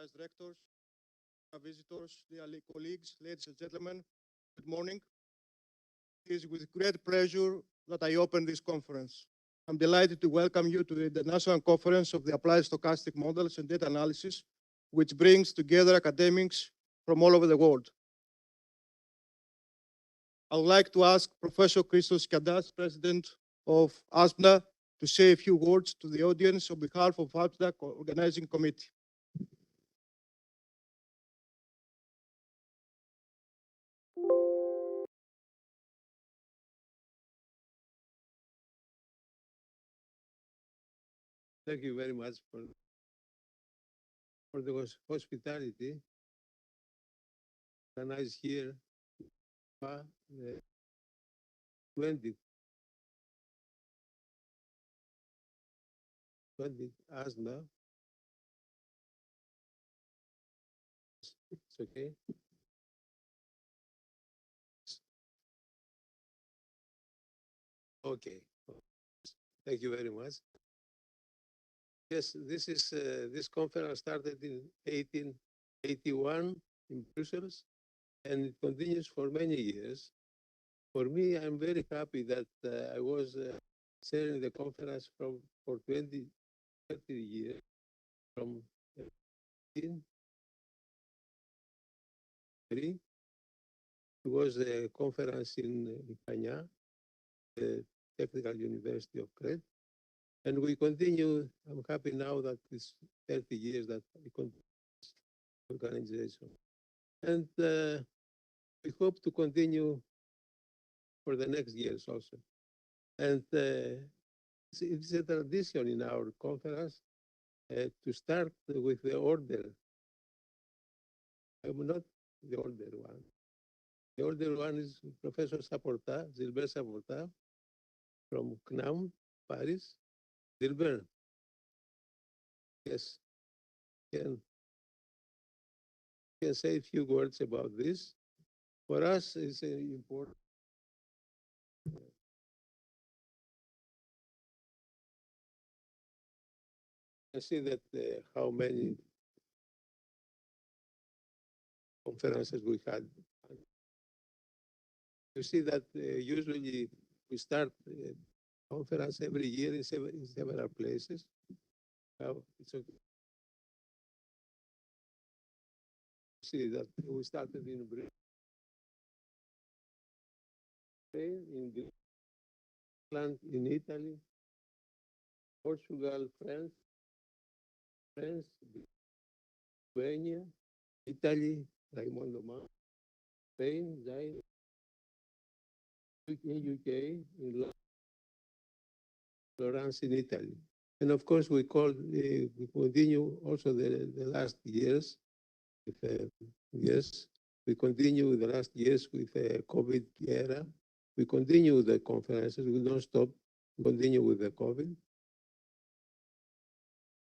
recognized rectors, visitors, dear colleagues, ladies and gentlemen, good morning. It is with great pleasure that I open this conference. I'm delighted to welcome you to the International Conference of the Applied Stochastic Models and Data Analysis, which brings together academics from all over the world. I would like to ask Professor Christos Skiadas, President of ASPNA, to say a few words to the audience on behalf of ASPNA Organizing Committee. Thank you very much for the hospitality. Organized here the 20th ASNA. It's okay. Okay. Thank you very much. Yes, this conference started in 1881 in Brussels, and it continues for many years. For me, I'm very happy that I was chairing the conference for 30 years, from 1883. It was a conference in Kanya, the Technical University of Crete. And we continue. I'm happy now that it's 30 years that we continue this organization. And we hope to continue for the next years also. And it's a tradition in our conference to start with the order. I'm not the older one. The older one is Professor Saporta, Gilbert Saporta, from CNAM, Paris. Gilbert, yes, can say a few words about this. For us, it's important. I see that how many conferences we had. You see that usually we start conference every year in several places. It's okay. See that we started in Britain, in Greenland, in Italy, Portugal, France, Lithuania, Italy, Raimondo Man, Spain, UK, in Florence, in Italy. And of course, we continue also the last years. Yes, we continue the last years with the COVID era. We continue the conferences. We don't stop. We continue with the COVID.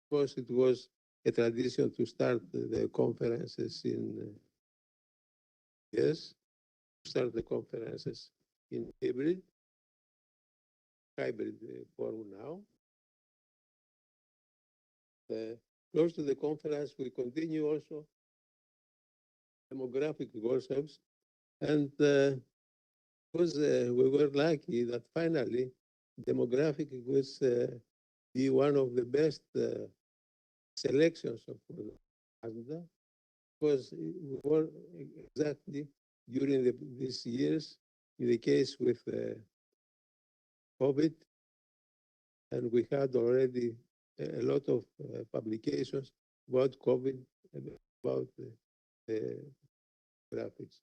Of course, it was a tradition to start the conferences in start the conferences in hybrid form now. Close to the conference, we continue also demographic workshops, and because we were lucky that finally demographic was be one of the best selections of ASNA, because we were exactly during these years in the case with COVID, and we had already a lot of publications about COVID, about the graphics.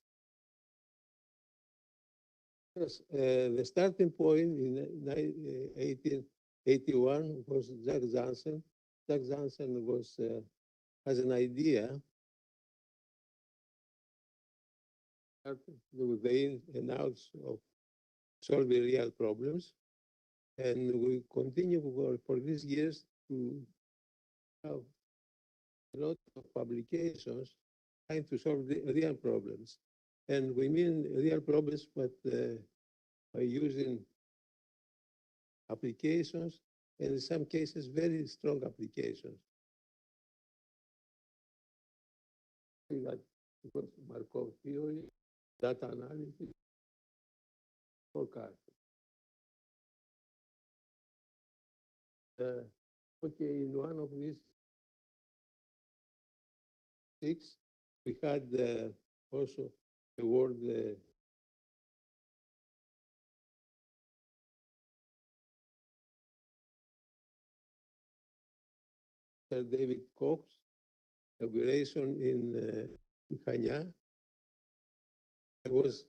Yes, the starting point in 1881 was Jack Johnson. Jack Johnson has an idea with the ins and outs of solving real problems. And we continue for these years to have a lot of publications trying to solve real problems. And we mean real problems, but by using applications, and in some cases, very strong applications. that because Markov theory, data analysis, forecast. Okay, in one of these 6, we had also the word Sir David Cox, inauguration in Kenya. I was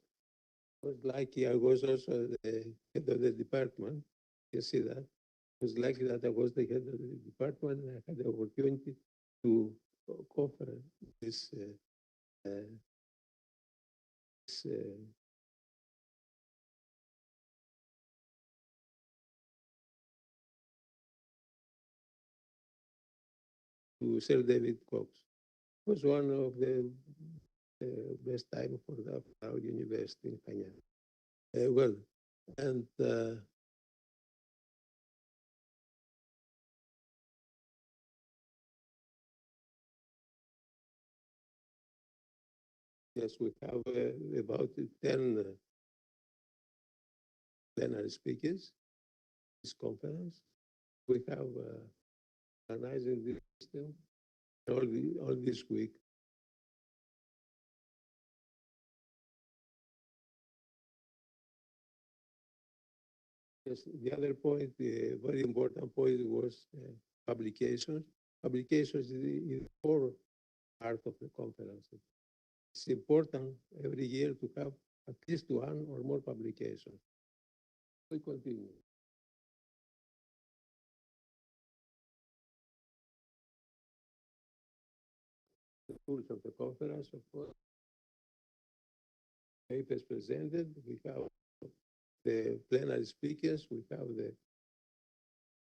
lucky. I was also the head of the department. You see that? I was lucky that I was the head of the department. I had the opportunity to cover this to Sir David Cox. It was one of the best time for our university in Kenya. Well, and yes, we have about 10 plenary speakers this conference. We have organizing this system all this week. Yes, the other point, the very important point was publications. Publications is the core part of the conference. It's important every year to have at least one or more publications. We continue. The tools of the conference, of course. Papers presented, we have the plenary speakers, we have the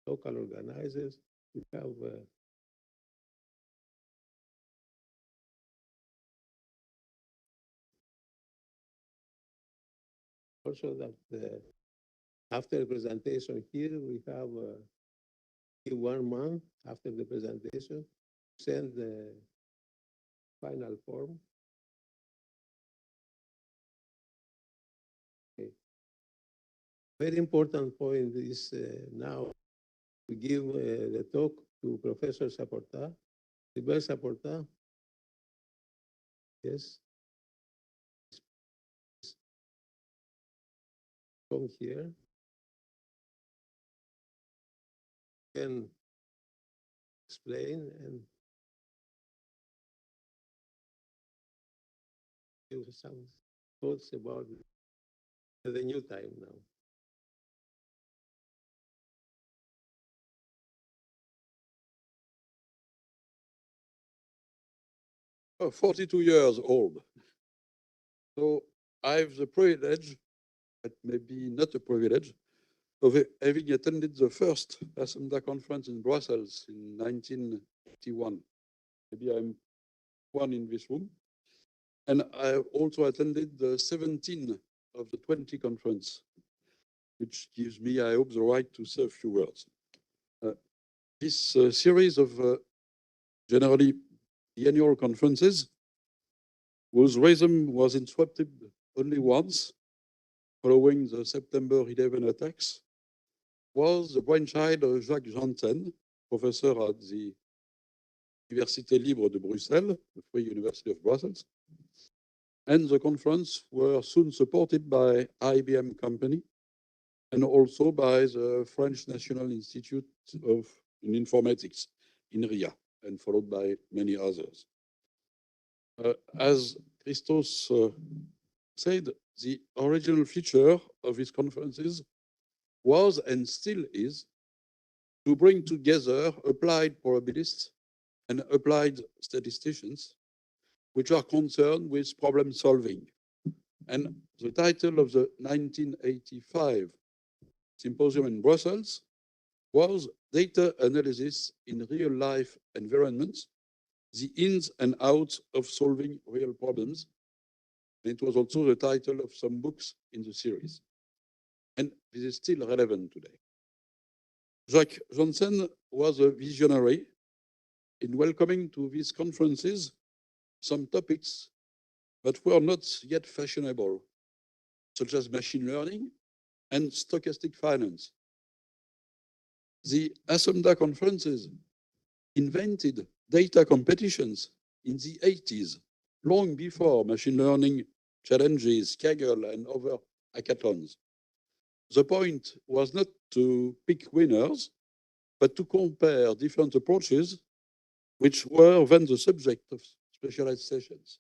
local organizers, we have also that after the presentation here, we have in 1 month after the presentation, send the final form. Okay. Very important point is now to give the talk to Professor Saporta. Sylvain Saporta. Yes. Come here. Can explain and give some thoughts about the new time now. 42 years old. So I have the privilege, but maybe not a privilege, of having attended the first Assembly conference in Brussels in 1981. Maybe I'm one in this room. And I also attended the 17 of the 20 conference, which gives me, I hope, the right to say a few words. This series of generally the annual conferences, whose rhythm was interrupted only once, following the September 11 attacks, was the brainchild of Jacques Janssen, professor at the Université Libre de Bruxelles, the Free University of Brussels. And the conference were soon supported by IBM company and also by the French National Institute of Informatics in RIA, and followed by many others. As Christos said, the original feature of these conferences was and still is to bring together applied probabilists and applied statisticians, which are concerned with problem solving. And the title of the 1985 symposium in Brussels was Data Analysis in Real Life Environments, the ins and outs of solving real problems. And it was also the title of some books in the series. And this is still relevant today. Jacques Janssen was a visionary in welcoming to these conferences some topics that were not yet fashionable, such as machine learning and stochastic finance. The ASEMDA conferences invented data competitions in the 80s, long before machine learning challenges, Kaggle, and other hackathons. The point was not to pick winners, but to compare different approaches, which were then the subject of specialized sessions.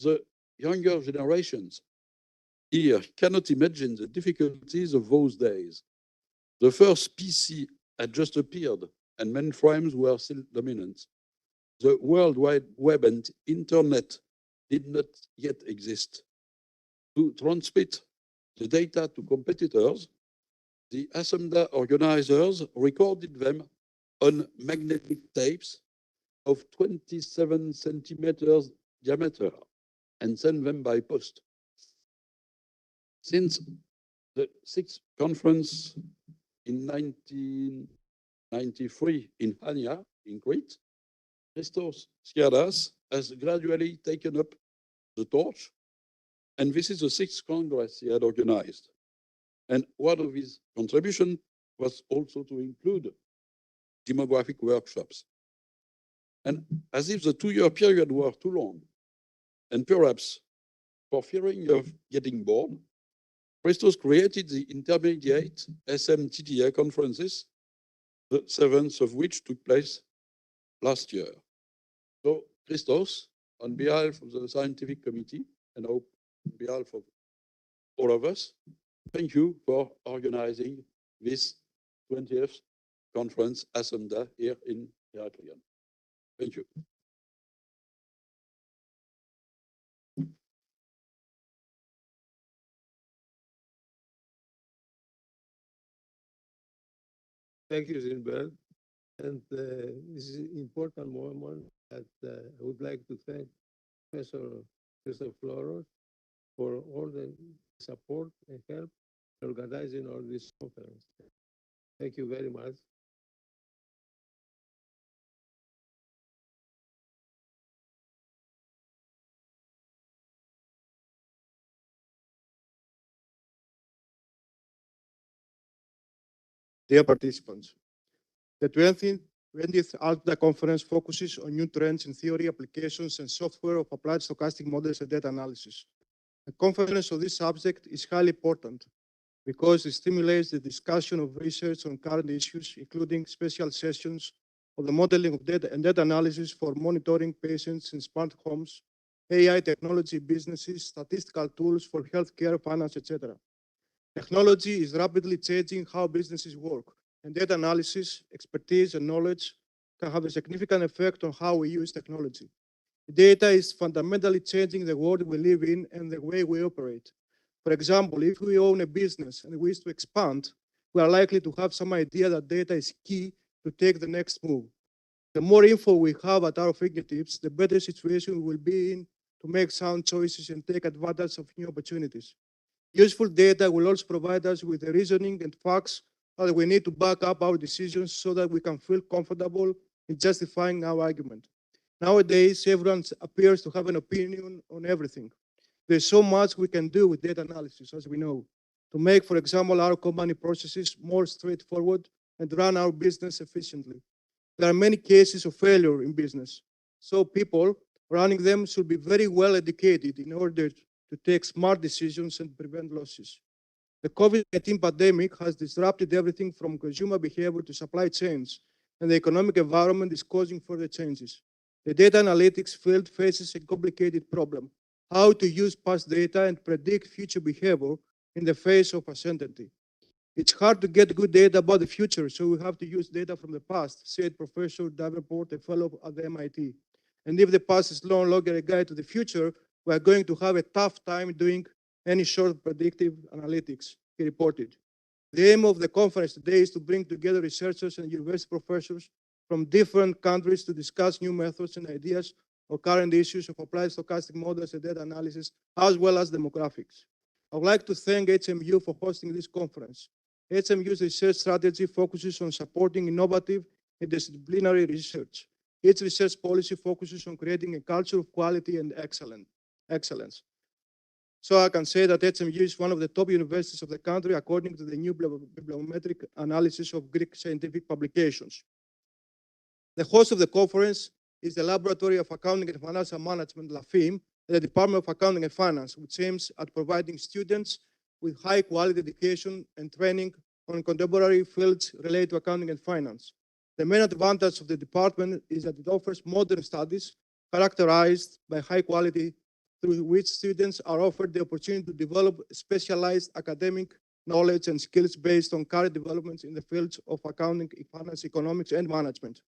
The younger generations here cannot imagine the difficulties of those days. The first PC had just appeared, and mainframes were still dominant. The World Wide Web and Internet did not yet exist. To transmit the data to competitors, the ASEMDA organizers recorded them on magnetic tapes of 27 centimeters diameter and sent them by post. Since the sixth conference in 1993 in Hania, in Crete, Christos Skiadas has gradually taken up the torch, and this is the sixth Congress he had organized. And one of his contributions was also to include demographic workshops. And as if the 2-year period were too long, and perhaps for fearing of getting bored, Christos created the intermediate SMTTA conferences, the 7th of which took place last year. So, Christos, on behalf of the scientific committee, and on behalf of all of us, thank you for organizing this 20th conference ASEMDA here in Heraklion. Thank you. Thank you, Zinberg. And this is an important moment that I would like to thank Professor Floros for all the support and help in organizing all this conference. Thank you very much. Dear participants, the 20th ASEMDA conference focuses on new trends in theory, applications, and software of applied stochastic models and data analysis. A conference on this subject is highly important because it stimulates the discussion of research on current issues, including special sessions on the modeling of data and data analysis for monitoring patients in smart homes, AI technology businesses, statistical tools for healthcare, finance, etc. Technology is rapidly changing how businesses work, and data analysis, expertise, and knowledge can have a significant effect on how we use technology. Data is fundamentally changing the world we live in and the way we operate. For example, if we own a business and wish to expand, we are likely to have some idea that data is key to take the next move. The more info we have at our fingertips, the better situation we will be in to make sound choices and take advantage of new opportunities. Useful data will also provide us with the reasoning and facts that we need to back up our decisions so that we can feel comfortable in justifying our argument. Nowadays, everyone appears to have an opinion on everything. There's so much we can do with data analysis, as we know, to make, for example, our company processes more straightforward and run our business efficiently. There are many cases of failure in business, so people running them should be very well educated in order to take smart decisions and prevent losses. The COVID-19 pandemic has disrupted everything from consumer behavior to supply chains, and the economic environment is causing further changes. The data analytics field faces a complicated problem: how to use past data and predict future behavior in the face of uncertainty. It's hard to get good data about the future, so we have to use data from the past, said Professor Davenport, a fellow at the MIT. And if the past is no longer a guide to the future, we are going to have a tough time doing any sort of predictive analytics, he reported. The aim of the conference today is to bring together researchers and university professors from different countries to discuss new methods and ideas or current issues of applied stochastic models and data analysis, as well as demographics. I would like to thank HMU for hosting this conference. HMU's research strategy focuses on supporting innovative and disciplinary research. Its research policy focuses on creating a culture of quality and excellence. So I can say that HMU is one of the top universities of the country according to the new bibliometric analysis of Greek scientific publications. The host of the conference is the Laboratory of Accounting and Financial Management, LAFIM, the Department of Accounting and Finance, which aims at providing students with high-quality education and training on contemporary fields related to accounting and finance. The main advantage of the department is that it offers modern studies characterized by high quality, through which students are offered the opportunity to develop specialized academic knowledge and skills based on current developments in the fields of accounting, finance, economics, and management.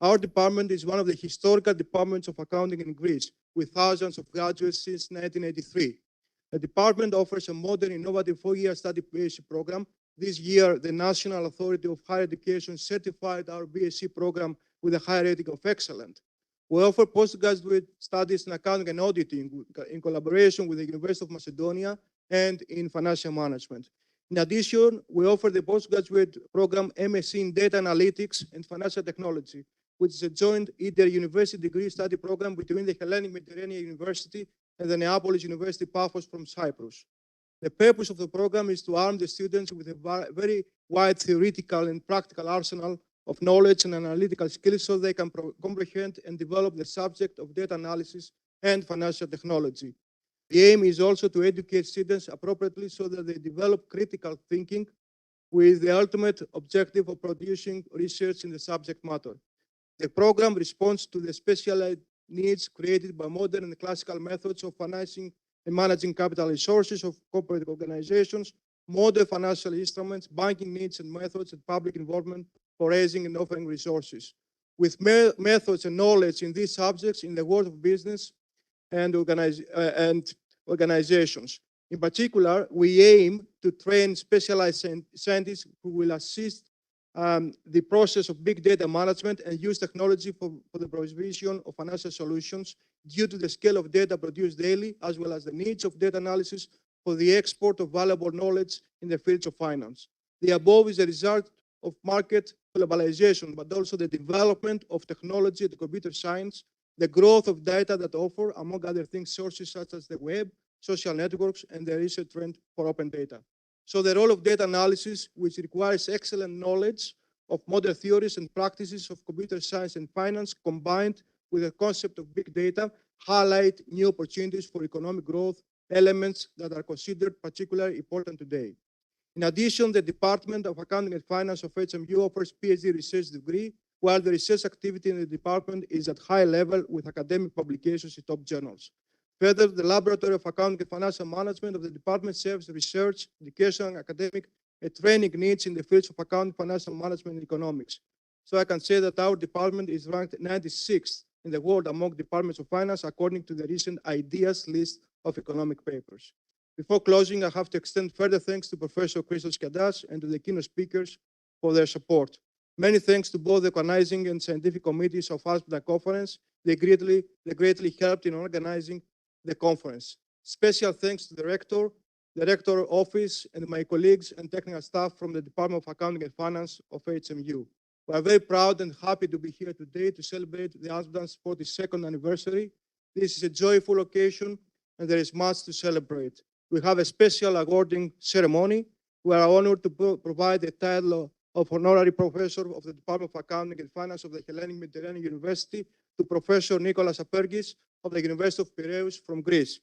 Our department is one of the historical departments of accounting in Greece, with thousands of graduates since 1983. The department offers a modern, innovative 4-year study BSc program. This year, the National Authority of Higher Education certified our BSc program with a high rating of excellent. We offer postgraduate studies in accounting and auditing in collaboration with the University of Macedonia and in financial management. In addition, we offer the postgraduate program MSc in Data Analytics and Financial Technology, which is a joint inter-university degree study program between the Hellenic Mediterranean University and the Neapolis University Paphos from Cyprus. The purpose of the program is to arm the students with a very wide theoretical and practical arsenal of knowledge and analytical skills so they can comprehend and develop the subject of data analysis and financial technology. The aim is also to educate students appropriately so that they develop critical thinking with the ultimate objective of producing research in the subject matter. The program responds to the specialized needs created by modern and classical methods of financing and managing capital resources of corporate organizations, modern financial instruments, banking needs and methods, and public involvement for raising and offering resources. With methods and knowledge in these subjects in the world of business and organizations. In particular, we aim to train specialized scientists who will assist the process of big data management and use technology for the provision of financial solutions due to the scale of data produced daily, as well as the needs of data analysis for the export of valuable knowledge in the fields of finance. The above is a result of market globalization, but also the development of technology and computer science, the growth of data that offer, among other things, sources such as the web, social networks, and the recent trend for open data. So the role of data analysis, which requires excellent knowledge of modern theories and practices of computer science and finance, combined with the concept of big data, highlight new opportunities for economic growth, elements that are considered particularly important today. In addition, the Department of Accounting and Finance of HMU offers PhD research degree, while the research activity in the department is at high level with academic publications in top journals. Further, the Laboratory of Accounting and Financial Management of the department serves research, education, academic, and training needs in the fields of accounting, financial management, and economics. So I can say that our department is ranked 96th in the world among departments of finance, according to the recent IDEAS list of economic papers. Before closing, I have to extend further thanks to Professor Christos Skiadas and to the keynote speakers for their support. Many thanks to both the organizing and scientific committees of ASPDA conference. They greatly helped in organizing the conference. Special thanks to the rector office, and my colleagues and technical staff from the Department of Accounting and Finance of HMU. We are very proud and happy to be here today to celebrate the ASPDA's 42nd anniversary. This is a joyful occasion, and there is much to celebrate. We have a special awarding ceremony. We are honored to provide the title of Honorary Professor of the Department of Accounting and Finance of the Hellenic Mediterranean University to Professor Nicholas Apéργis of the University of Piraeus from Greece.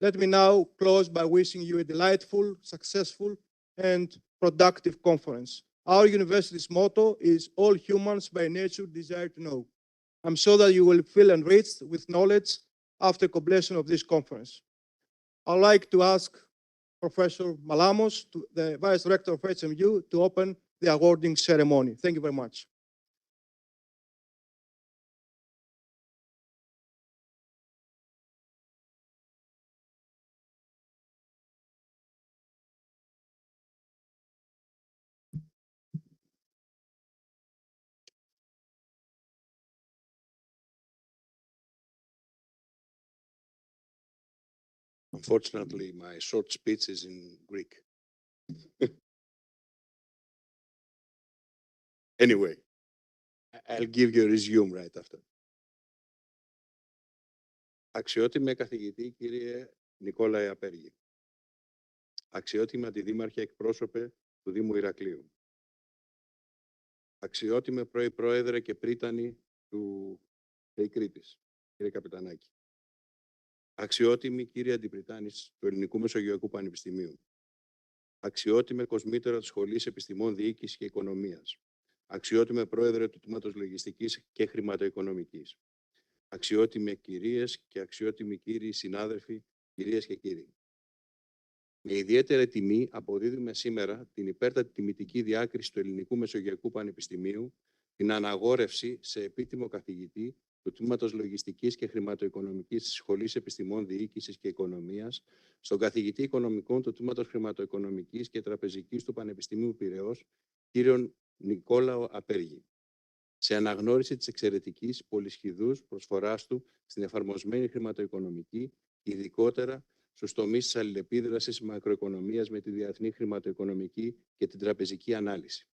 Let me now close by wishing you a delightful, successful, and productive conference. Our university's motto is all humans by nature desire to know. I'm sure that you will feel enriched with knowledge after completion of this conference. I'd like to ask Professor Malamos, the Vice Rector of HMU, to open the awarding ceremony. Thank you very much. Unfortunately, my short speech is in Greek. Anyway, I'll give you a resume right after. Αξιότιμε καθηγητή κύριε Νικόλαε Απέργη. Αξιότιμε αντιδήμαρχε εκπρόσωπε του Δήμου Ηρακλείου. Αξιότιμε πρώην πρόεδρε και πρίτανη του ΤΕΙ Κρήτης, κύριε Καπετανάκη. Αξιότιμη κύριε Αντιπριτάνης του Ελληνικού Μεσογειακού Πανεπιστημίου. Αξιότιμε κοσμήτερα της Σχολής Επιστημών Διοίκησης και Οικονομίας. Αξιότιμε πρόεδρε του Τμήματος Λογιστικής και Χρηματοοικονομικής. Αξιότιμε κυρίες και αξιότιμοι κύριοι συνάδελφοι, κυρίες και κύριοι. Με ιδιαίτερη τιμή αποδίδουμε σήμερα την υπέρτατη τιμητική διάκριση του Ελληνικού Μεσογειακού Πανεπιστημίου, την αναγόρευση σε επίτιμο καθηγητή του Τμήματος Λογιστικής και Χρηματοοικονομικής της Σχολής Επιστημών Διοίκησης και Οικονομίας, στον καθηγητή Οικονομικών του Τμήματος Χρηματοοικονομικής και Τραπεζικής του Πανεπιστημίου Πειραιώς, κύριον Νικόλαου Απέργη, σε αναγνώριση της εξαιρετικής πολυσχηδούς προσφοράς του στην εφαρμοσμένη χρηματοοικονομική, ειδικότερα στους τομείς της αλληλεπίδρασης μακροοικονομίας με τη διεθνή χρηματοοικονομική και την τραπεζική ανάλυση.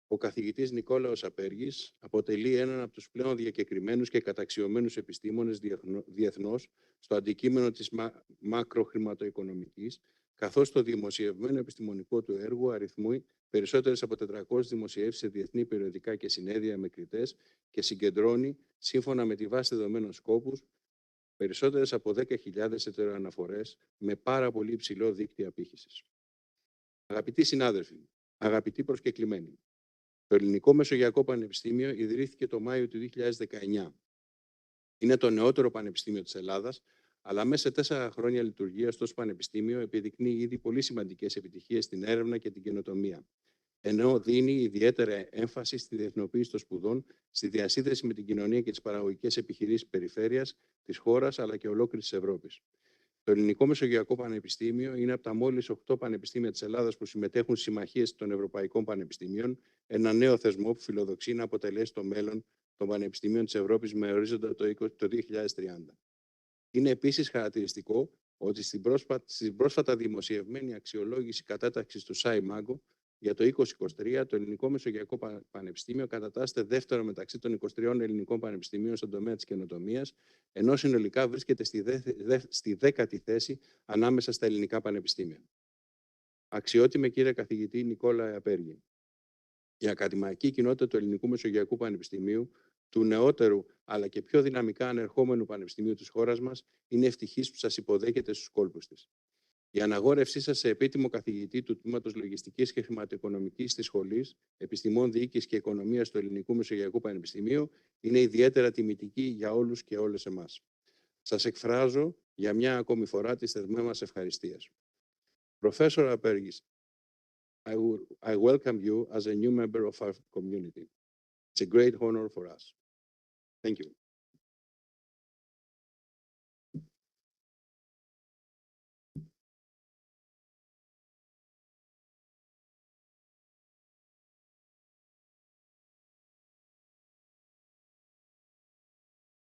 Ο καθηγητής Νικόλαος Απέργης αποτελεί έναν από τους πλέον διακεκριμένους και καταξιωμένους επιστήμονες διεθνώς στο αντικείμενο της μακροχρηματοοικονομικής, καθώς το δημοσιευμένο επιστημονικό του έργο αριθμούει περισσότερες από 400 δημοσιεύσεις σε διεθνή περιοδικά και συνέδρια μετρητές και συγκεντρώνει, σύμφωνα με τη βάση δεδομένων σκόπους, περισσότερες από 10.000 ετεροαναφορές με πάρα πολύ υψηλό δίκτυο απήχησης. Αγαπητοί συνάδελφοι, αγαπητοί προσκεκλημένοι, το Ελληνικό Μεσογειακό Πανεπιστήμιο ιδρύθηκε το Μάιο του 2019. Είναι το νεότερο πανεπιστήμιο της Ελλάδας, αλλά μέσα σε 4 χρόνια λειτουργίας το πανεπιστήμιο επιδεικνύει ήδη πολύ σημαντικές επιτυχίες στην έρευνα και την καινοτομία, ενώ δίνει ιδιαίτερα έμφαση στη διεθνοποίηση των σπουδών, στη διασύνδεση με την κοινωνία και τις παραγωγικές επιχειρήσεις περιφέρειας, της χώρας αλλά και ολόκληρης της Ευρώπης. Το Ελληνικό Μεσογειακό Πανεπιστήμιο είναι από τα μόλις 8 πανεπιστήμια της Ελλάδας που συμμετέχουν στις συμμαχίες των Ευρωπαϊκών Πανεπιστημίων, ένα νέο θεσμό που φιλοδοξεί να αποτελέσει το μέλλον των πανεπιστημίων της Ευρώπης με ορίζοντα το 2030. Είναι επίσης χαρακτηριστικό ότι στην πρόσφατα δημοσιευμένη αξιολόγηση κατάταξης του ΣΑΙ-ΜΑΓΚΟ για το 2023, το Ελληνικό Μεσογειακό Πανεπιστήμιο κατατάσσεται δεύτερο μεταξύ των 23 ελληνικών πανεπιστημίων στον τομέα της καινοτομίας, ενώ συνολικά βρίσκεται στη 10η θέση ανάμεσα στα ελληνικά πανεπιστήμια. Αξιότιμε κύριε καθηγητή Νικόλαε Απέργη, η ακαδημαϊκή κοινότητα του Ελληνικού Μεσογειακού Πανεπιστημίου, του νεότερου αλλά και πιο δυναμικά ανερχόμενου πανεπιστημίου της χώρας μας, είναι ευτυχής που σας υποδέχεται στους κόλπους της. Η αναγόρευσή σας σε επίτιμο καθηγητή του Τμήματος Λογιστικής και Χρηματοοικονομικής της Σχολής Επιστημών Διοίκησης και Οικονομίας του Ελληνικού Μεσογειακού Πανεπιστημίου είναι ιδιαίτερα τιμητική για όλους και όλες εμάς. Σας εκφράζω για μια ακόμη φορά τις θερμές μας ευχαριστίες. Professor Appergis, I welcome you as a new member of our community. It's a great honor for us. Thank you.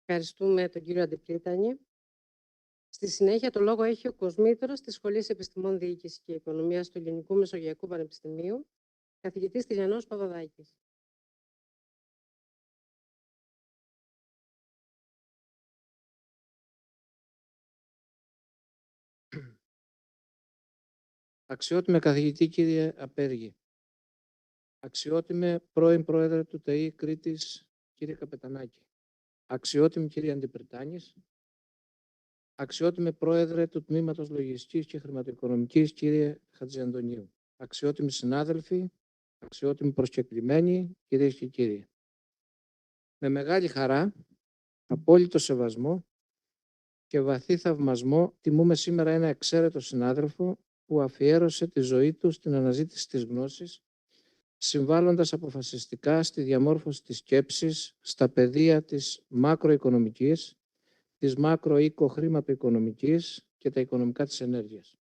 Ευχαριστούμε τον κύριο Αντιπρίτανη. Στη συνέχεια, το λόγο έχει ο κοσμήτωρος της Σχολής Επιστημών Διοίκησης και Οικονομίας του Ελληνικού Μεσογειακού Πανεπιστημίου, καθηγητής Τηλιανός Παπαδάκης. Αξιότιμε καθηγητή κύριε Απέργη, αξιότιμε πρώην πρόεδρε του ΤΕΙ Κρήτης κύριε Καπετανάκη, αξιότιμη κύριε Αντιπριτάνης, αξιότιμε πρόεδρε του Τμήματος Λογιστικής και Χρηματοοικονομικής κύριε Χατζηαντονίου, αξιότιμοι συνάδελφοι, αξιότιμοι προσκεκλημένοι κυρίες και κύριοι. Με μεγάλη χαρά, απόλυτο σεβασμό και βαθύ θαυμασμό τιμούμε σήμερα ένα εξαίρετο συνάδελφο που αφιέρωσε τη ζωή του στην αναζήτηση της γνώσης, συμβάλλοντας αποφασιστικά στη διαμόρφωση της σκέψης στα πεδία της μακροοικονομικής, της μακροοικοχρηματοοικονομικής και τα οικονομικά της ενέργειας.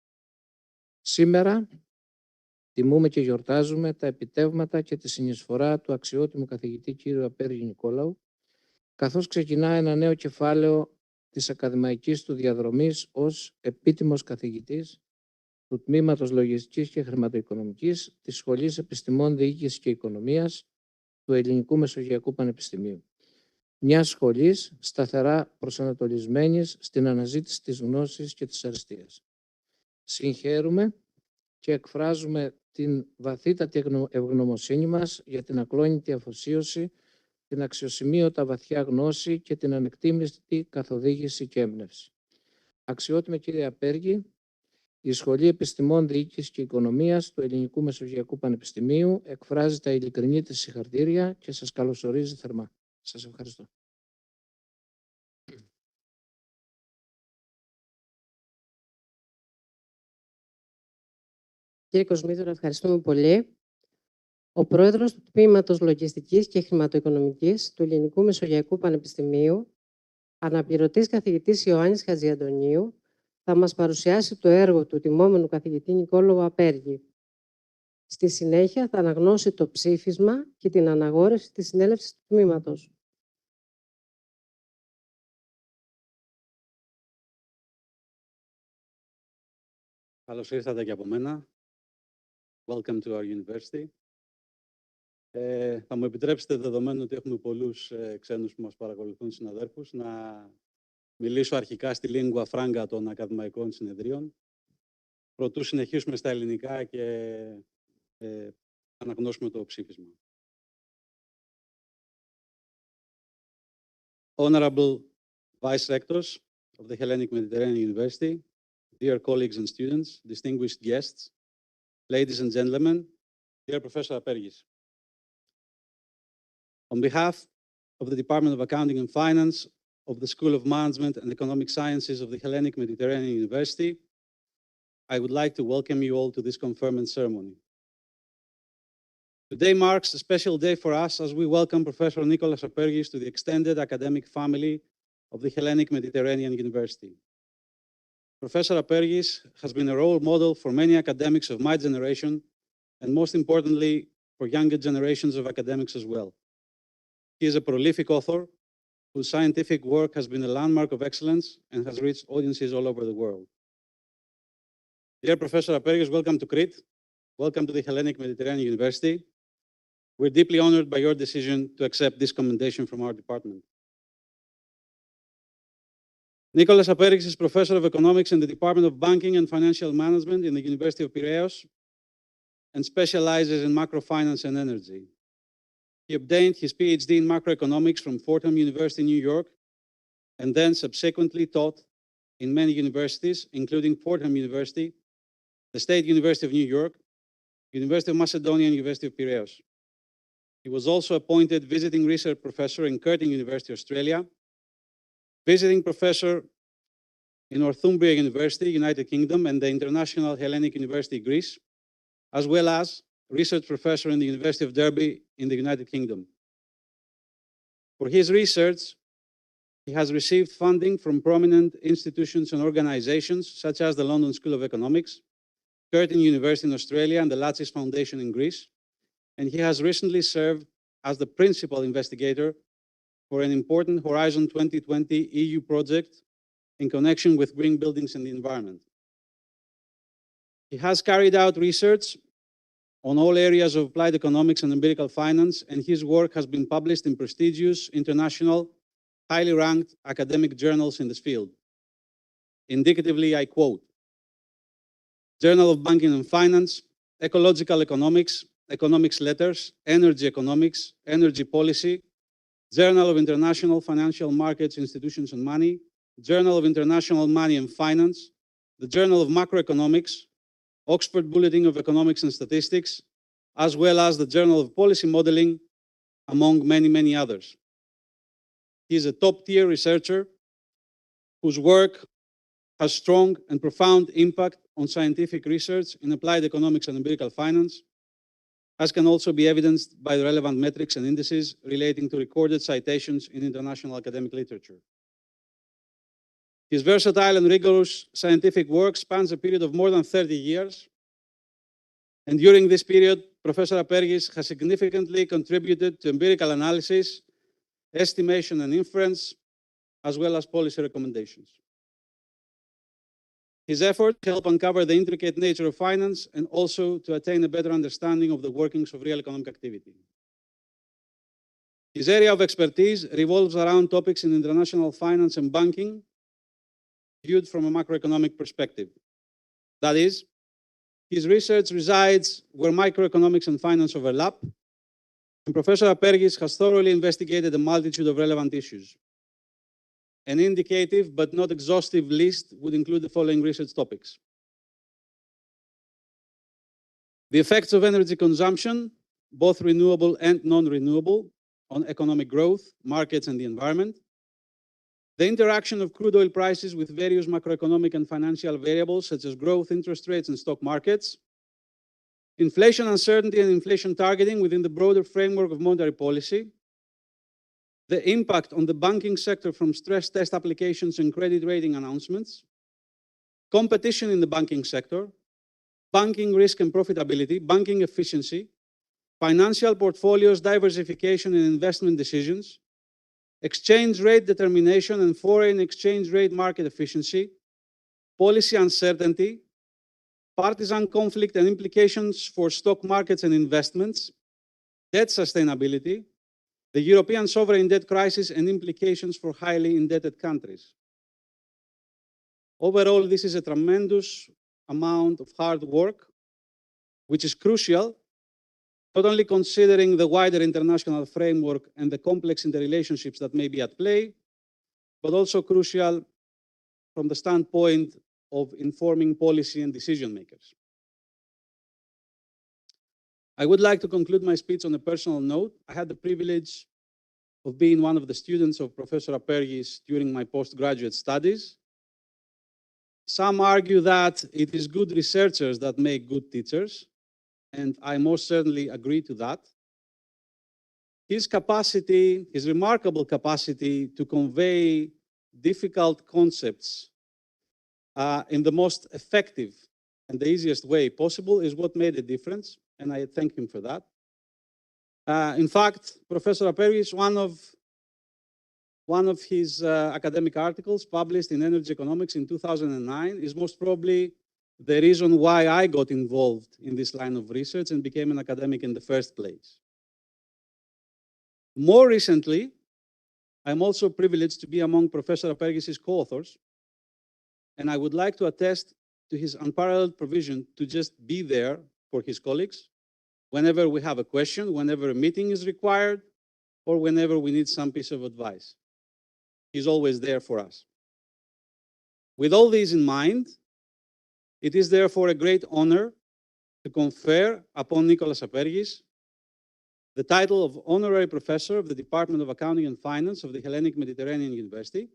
Σήμερα τιμούμε και γιορτάζουμε τα επιτεύγματα και τη συνεισφορά του αξιότιμου καθηγητή κ. Απέργη Νικόλαου, καθώς ξεκινά ένα νέο κεφάλαιο της ακαδημαϊκής του διαδρομής ως επίτιμος καθηγητής του Τμήματος Λογιστικής και Χρηματοοικονομικής της Σχολής Επιστημών Διοίκησης και Οικονομίας του του Ελληνικού Μεσογειακού Πανεπιστημίου. Μιας σχολής σταθερά προσανατολισμένης στην αναζήτηση της γνώσης και της αριστείας. Συγχαίρουμε και εκφράζουμε την βαθύτατη ευγνωμοσύνη μας για την ακλόνητη αφοσίωση, την αξιοσημείωτα βαθιά γνώση και την ανεκτήμητη καθοδήγηση και έμπνευση. Αξιότιμε κύριε Απέργη, η Σχολή Επιστημών Διοίκησης και Οικονομίας του Ελληνικού Μεσογειακού Πανεπιστημίου εκφράζει τα ειλικρινή της συγχαρητήρια και σας καλωσορίζει θερμά. Σας ευχαριστώ. Κύριε Κοσμήτωρα, ευχαριστούμε πολύ. Ο πρόεδρος του Τμήματος Λογιστικής και Χρηματοοικονομικής του Ελληνικού Μεσογειακού Πανεπιστημίου, αναπληρωτής καθηγητής Ιωάννης Χατζιαντονίου, θα μας παρουσιάσει το έργο του τιμόμενου καθηγητή Νικόλαου Απέργη. Στη συνέχεια θα αναγνώσει το ψήφισμα και την αναγόρευση της συνέλευσης του τμήματος. Καλώς ήρθατε και από μένα. Welcome to our university. Θα μου επιτρέψετε, δεδομένου ότι έχουμε πολλούς ξένους που μας παρακολουθούν, συναδέρφους, να μιλήσω αρχικά στη lingua franca των ακαδημαϊκών συνεδρίων. Προτού συνεχίσουμε στα ελληνικά και αναγνώσουμε το ψήφισμα. Honorable Vice Rectors of the Hellenic Mediterranean University, dear colleagues and students, distinguished guests, ladies and gentlemen, dear Professor Appergis. On behalf of the Department of Accounting and Finance of the School of Management and Economic Sciences of the Hellenic Mediterranean University, I would like to welcome you all to this conferment ceremony. Today marks a special day for us as we welcome Professor Nikolas Appergis to the extended academic family of the Hellenic Mediterranean University. Professor Appergis has been a role model for many academics of my generation, and most importantly, for younger generations of academics as well. He is a prolific author whose scientific work has been a landmark of excellence and has reached audiences all over the world. Dear Professor Appergis, welcome to Crete. Welcome to the Hellenic Mediterranean University. We're deeply honored by your decision to accept this commendation from our department. Nikolas Appergis is Professor of Economics in the Department of Banking and Financial Management in the University of Piraeus and specializes in macrofinance and energy. He obtained his PhD in macroeconomics from Fordham University, New York, and then subsequently taught in many universities, including Fordham University, the State University of New York, University of Macedonia, and University of Piraeus. He was also appointed visiting research professor in Curtin University, Australia, visiting professor in Northumbria University, United Kingdom, and the International Hellenic University, Greece, as well as research professor in the University of Derby in the United Kingdom. For his research, he has received funding from prominent institutions and organizations such as the London School of Economics, Curtin University in Australia, and the Latsis Foundation in Greece, and he has recently served as the principal investigator for an important Horizon 2020 EU project in connection with green buildings and the environment. He has carried out research on all areas of applied economics and empirical finance, and his work has been published in prestigious international, highly ranked academic journals in this field. Indicatively, I quote, Journal of Banking and Finance, Ecological Economics, Economics Letters, Energy Economics, Energy Policy, Journal of International Financial Markets, Institutions and Money, Journal of International Money and Finance, the Journal of Macroeconomics, Oxford Bulletin of Economics and Statistics, as well as the Journal of Policy Modeling, among many, many others. He is a top-tier researcher whose work has strong and profound impact on scientific research in applied economics and empirical finance, as can also be evidenced by the relevant metrics and indices relating to recorded citations in international academic literature. His versatile and rigorous scientific work spans a period of more than 30 years, and during this period, Professor Appergis has significantly contributed to empirical analysis, estimation and inference, as well as policy recommendations. His efforts help uncover the intricate nature of finance and also to attain a better understanding of the workings of real economic activity. His area of expertise revolves around topics in international finance and banking, viewed from a macroeconomic perspective. That is, his research resides where microeconomics and finance overlap, and Professor Apéργis has thoroughly investigated a multitude of relevant issues. An indicative but not exhaustive list would include the following research topics: the effects of energy consumption, both renewable and non-renewable, on economic growth, markets, and the environment; the interaction of crude oil prices with various macroeconomic and financial variables such as growth, interest rates, and stock markets; inflation uncertainty and inflation targeting within the broader framework of monetary policy; the impact on the banking sector from stress test applications and credit rating announcements; competition in the banking sector; banking risk and profitability; banking efficiency; financial portfolios diversification and investment decisions; exchange rate determination and foreign exchange rate market efficiency; policy uncertainty; partisan conflict and implications for stock markets and investments; debt sustainability; the European sovereign debt crisis and implications for highly indebted countries. Overall, this is a tremendous amount of hard work, which is crucial, not only considering the wider international framework and the complex interrelationships that may be at play, but also crucial from the standpoint of informing policy and decision makers. I would like to conclude my speech on a personal note. I had the privilege of being one of the students of Professor Apéργis during my postgraduate studies. Some argue that it is good researchers that make good teachers, and I most certainly agree to that. His capacity, his remarkable capacity to convey difficult concepts in the most effective and the easiest way possible is what made a difference, and I thank him for that. In fact, Professor Apéργis, one of his academic articles published in Energy Economics in 2009 is most probably the reason why I got involved in this line of research and became an academic in the first place. More recently, I'm also privileged to be among Professor Apéργis' co-authors, and I would like to attest to his unparalleled provision to just be there for his colleagues whenever we have a question, whenever a meeting is required, or whenever we need some piece of advice. He's always there for us. With all these in mind, it is therefore a great honor to confer upon Nikolas Apéργis the title of Honorary Professor of the Department of Accounting and Finance of the Hellenic Mediterranean University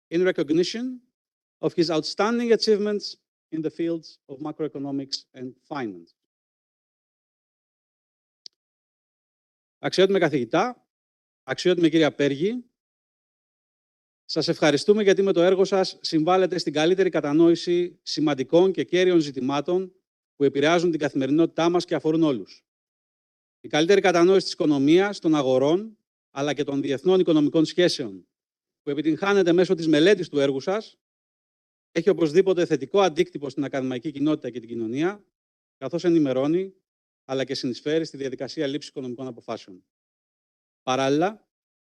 in recognition of his outstanding achievements in the fields of macroeconomics and finance. Αξιότιμε καθηγητά, αξιότιμε κύριε Απέργη, σας ευχαριστούμε γιατί με το έργο σας συμβάλλετε στην καλύτερη κατανόηση σημαντικών και κέριων ζητημάτων που επηρεάζουν την καθημερινότητά μας και αφορούν όλους. Η καλύτερη κατανόηση της οικονομίας, των αγορών, αλλά και των διεθνών οικονομικών σχέσεων που επιτυγχάνεται μέσω της μελέτης του έργου σας, έχει οπωσδήποτε θετικό αντίκτυπο στην ακαδημαϊκή κοινότητα και την κοινωνία, καθώς ενημερώνει, αλλά και συνεισφέρει στη διαδικασία λήψης οικονομικών αποφάσεων. Παράλληλα,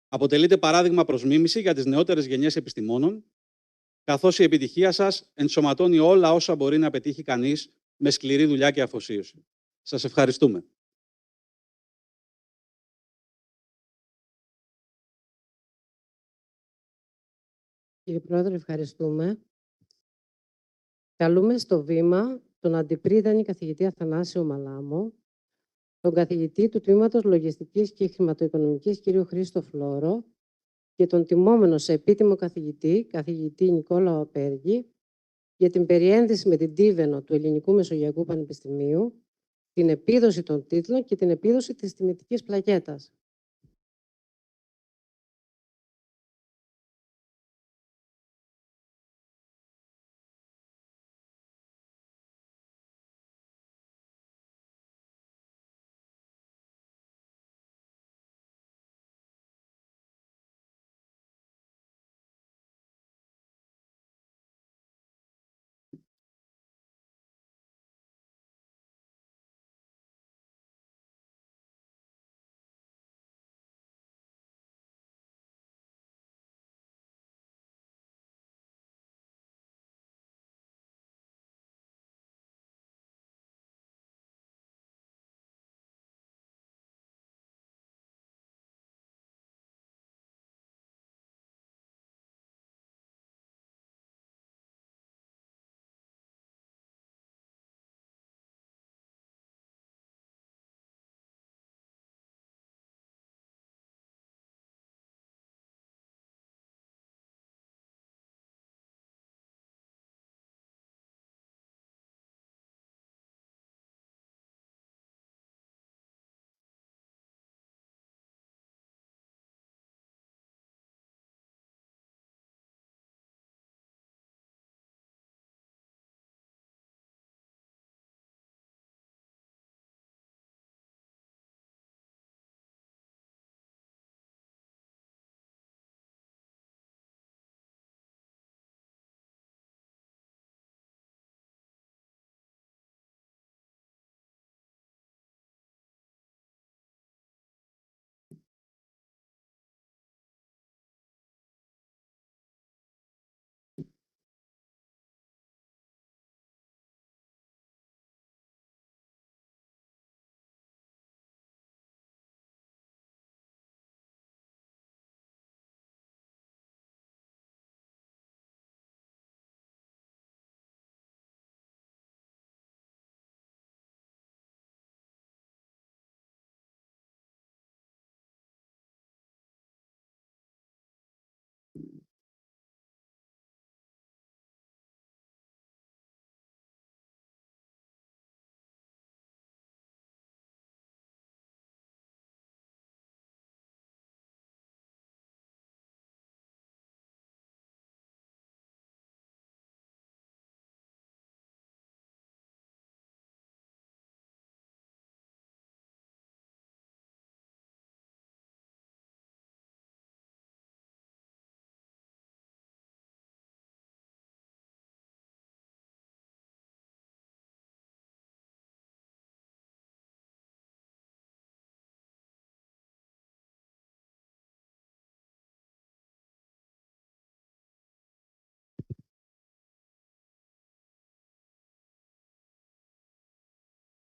αποτελείται παράδειγμα προς μίμηση για τις νεότερες γενιές επιστημόνων, καθώς η επιτυχία σας ενσωματώνει όλα όσα μπορεί να πετύχει κανείς με σκληρή δουλειά και αφοσίωση. Σας ευχαριστούμε. Κύριε Πρόεδρε, ευχαριστούμε. Καλούμε στο βήμα τον Αντιπρίδανη καθηγητή Αθανάσιο Μαλάμο, τον καθηγητή του Τμήματος Λογιστικής και Χρηματοοικονομικής κ. Χρήστο Φλόρο και τον τιμόμενο σε επίτιμο καθηγητή Νικόλαου Απέργη για την περιένθεση με την Τίβενο του Ελληνικού Μεσογειακού Πανεπιστημίου, την επίδοση των τίτλων και την επίδοση της τιμητικής πλακέτας.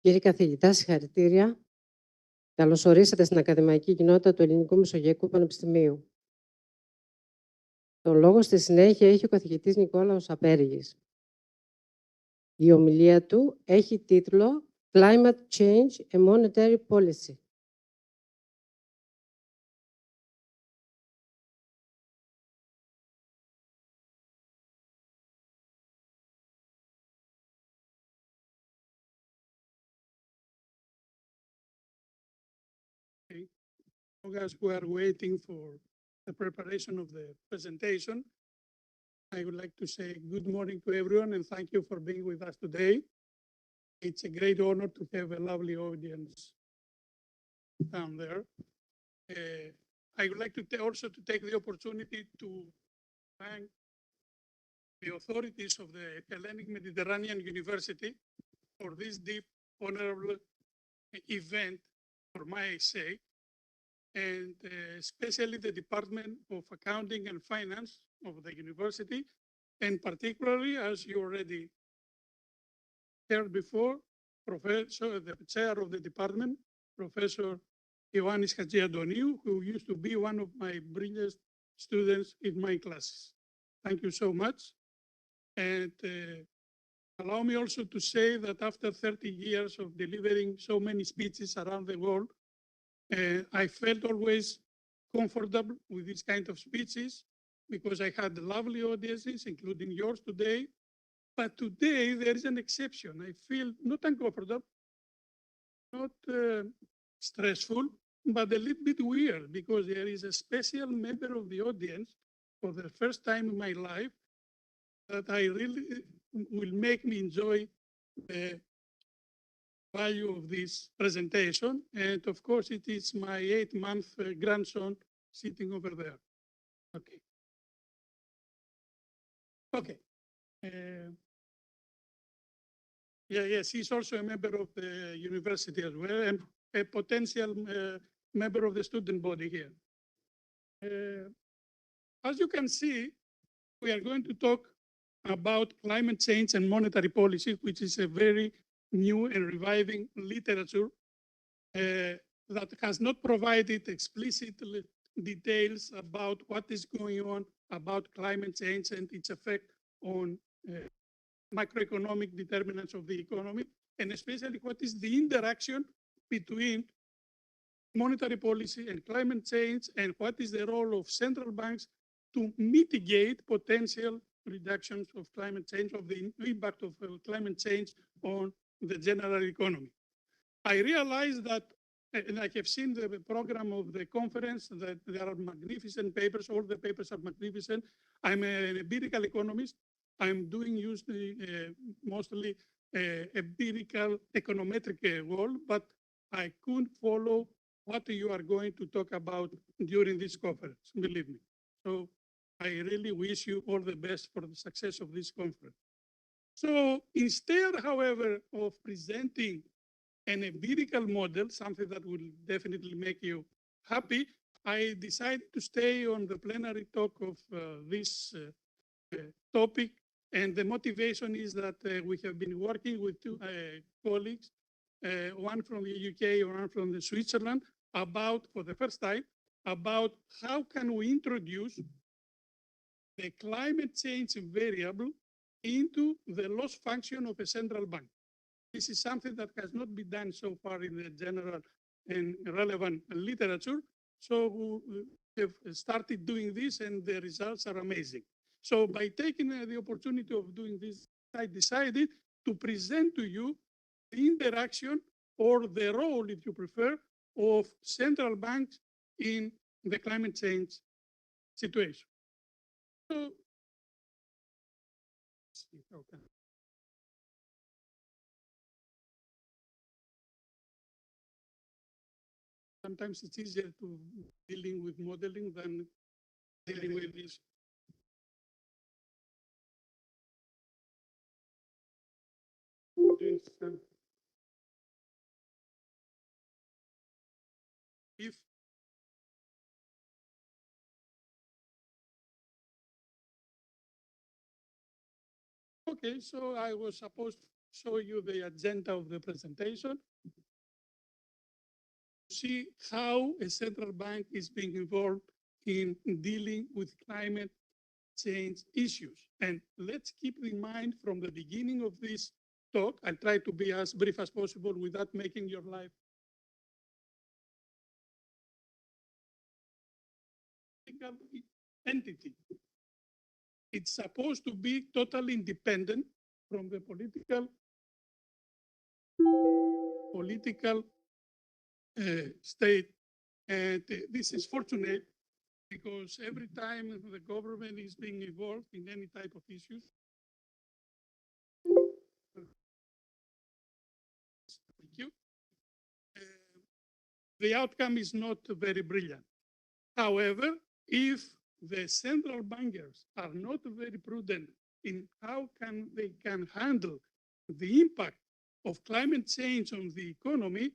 Κύριε Καθηγητά, συγχαρητήρια. Καλώς ορίσατε στην ακαδημαϊκή κοινότητα του Ελληνικού Μεσογειακού Πανεπιστημίου. Το λόγο στη συνέχεια έχει ο καθηγητής Νικόλαος Απέργης. Η ομιλία του έχει τίτλο Climate Change and Monetary Policy. As we are waiting for the preparation of the presentation, I would like to say good morning to everyone and thank you for being with us today. It's a great honor to have a lovely audience down there. I would like to also to take the opportunity to thank the authorities of the Hellenic Mediterranean University for this deep, honorable event for my sake, and especially the Department of Accounting and Finance of the university, and particularly, as you already heard before, the chair of the department, Professor Ioannis Hadjiantoniou, who used to be one of my brilliant students in my classes. Thank you so much. And allow me also to say that after 30 years of delivering so many speeches around the world, I felt always comfortable with this kind of speeches because I had lovely audiences, including yours today. But today there is an exception. I feel not uncomfortable, not stressful, but a little bit weird because there is a special member of the audience for the first time in my life that I really will make me enjoy the value of this presentation. And of course, it is my 8-month grandson sitting over there. Okay. Okay. Yes, he's also a member of the university as well, and a potential member of the student body here. As you can see, we are going to talk about climate change and monetary policy, which is a very new and reviving literature that has not provided explicit details about what is going on about climate change and its effect on macroeconomic determinants of the economy, and especially what is the interaction between monetary policy and climate change, and what is the role of central banks to mitigate potential reductions of climate change, of the impact of climate change on the general economy. I realize that, and I have seen the program of the conference, that there are magnificent papers. All the papers are magnificent. I'm an empirical economist. I'm doing usually mostly empirical econometric world, but I couldn't follow what you are going to talk about during this conference, believe me. So I really wish you all the best for the success of this conference. So instead, however, of presenting an empirical model, something that will definitely make you happy, I decided to stay on the plenary talk of this topic. And the motivation is that we have been working with two colleagues, one from the UK and one from the Switzerland, about, for the first time, about how can we introduce the climate change variable into the loss function of a central bank. This is something that has not been done so far in the general and relevant literature. So we have started doing this and the results are amazing. So by taking the opportunity of doing this, I decided to present to you the interaction or the role, if you prefer, of central banks in the climate change situation. So, let's see how can sometimes it's easier to dealing with modeling than dealing with this. If okay, so I was supposed to show you the agenda of the presentation. See how a central bank is being involved in dealing with climate change issues. And let's keep in mind from the beginning of this talk, I'll try to be as brief as possible without making your life entity. It's supposed to be totally independent from the political state. And this is fortunate because every time the government is being involved in any type of issues, thank you, the outcome is not very brilliant. However, if the central bankers are not very prudent in how they can handle the impact of climate change on the economy,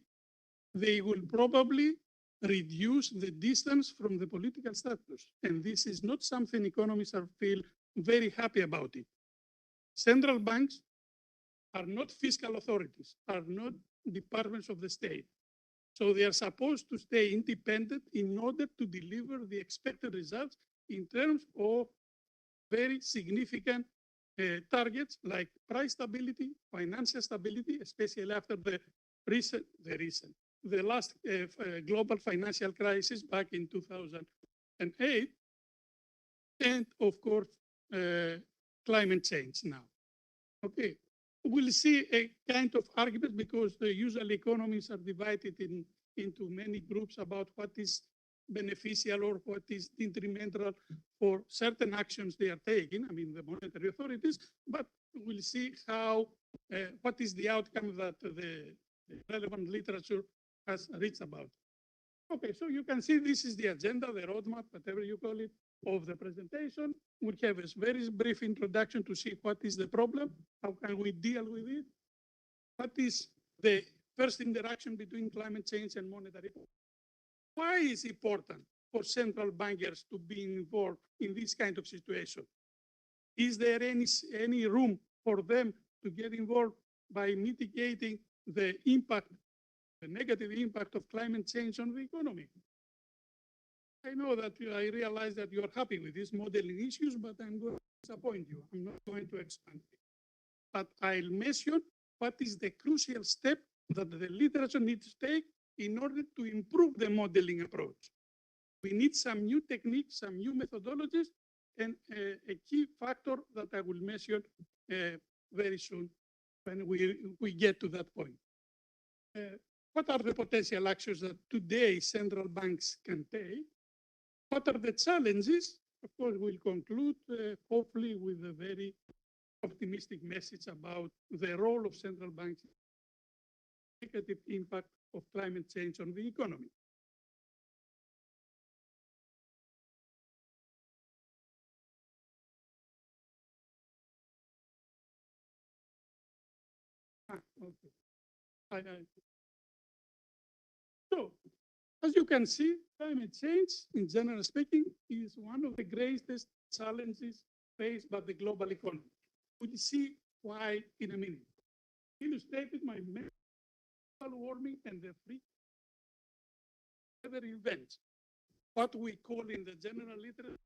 they will probably reduce the distance from the political status. And this is not something economists feel very happy about it. Central banks are not fiscal authorities, are not departments of the state. So they are supposed to stay independent in order to deliver the expected results in terms of very significant targets like price stability, financial stability, especially after the last global financial crisis back in 2008, and of course, climate change now. Okay, we'll see a kind of argument because usually economists are divided into many groups about what is beneficial or what is detrimental for certain actions they are taking, I mean the monetary authorities, but we'll see how, what is the outcome that the relevant literature has reached about. Okay, so you can see this is the agenda, the roadmap, whatever you call it, of the presentation. We'll have a very brief introduction to see what is the problem, how can we deal with it, what is the first interaction between climate change and monetary policy. Why is it important for central bankers to be involved in this kind of situation? Is there any room for them to get involved by mitigating the impact, the negative impact of climate change on the economy? I know that I realize that you are happy with these modeling issues, but I'm going to disappoint you. I'm not going to expand it. But I'll mention what is the crucial step that the literature needs to take in order to improve the modeling approach. We need some new techniques, some new methodologies, and a key factor that I will mention very soon when we get to that point. What are the potential actions that today central banks can take? What are the challenges? Of course, we'll conclude hopefully with a very optimistic message about the role of central banks, negative impact of climate change on the economy. Okay. So, as you can see, climate change, in general speaking, is one of the greatest challenges faced by the global economy. We'll see why in a minute. Illustrated by global warming and the weather events, what we call in the general literature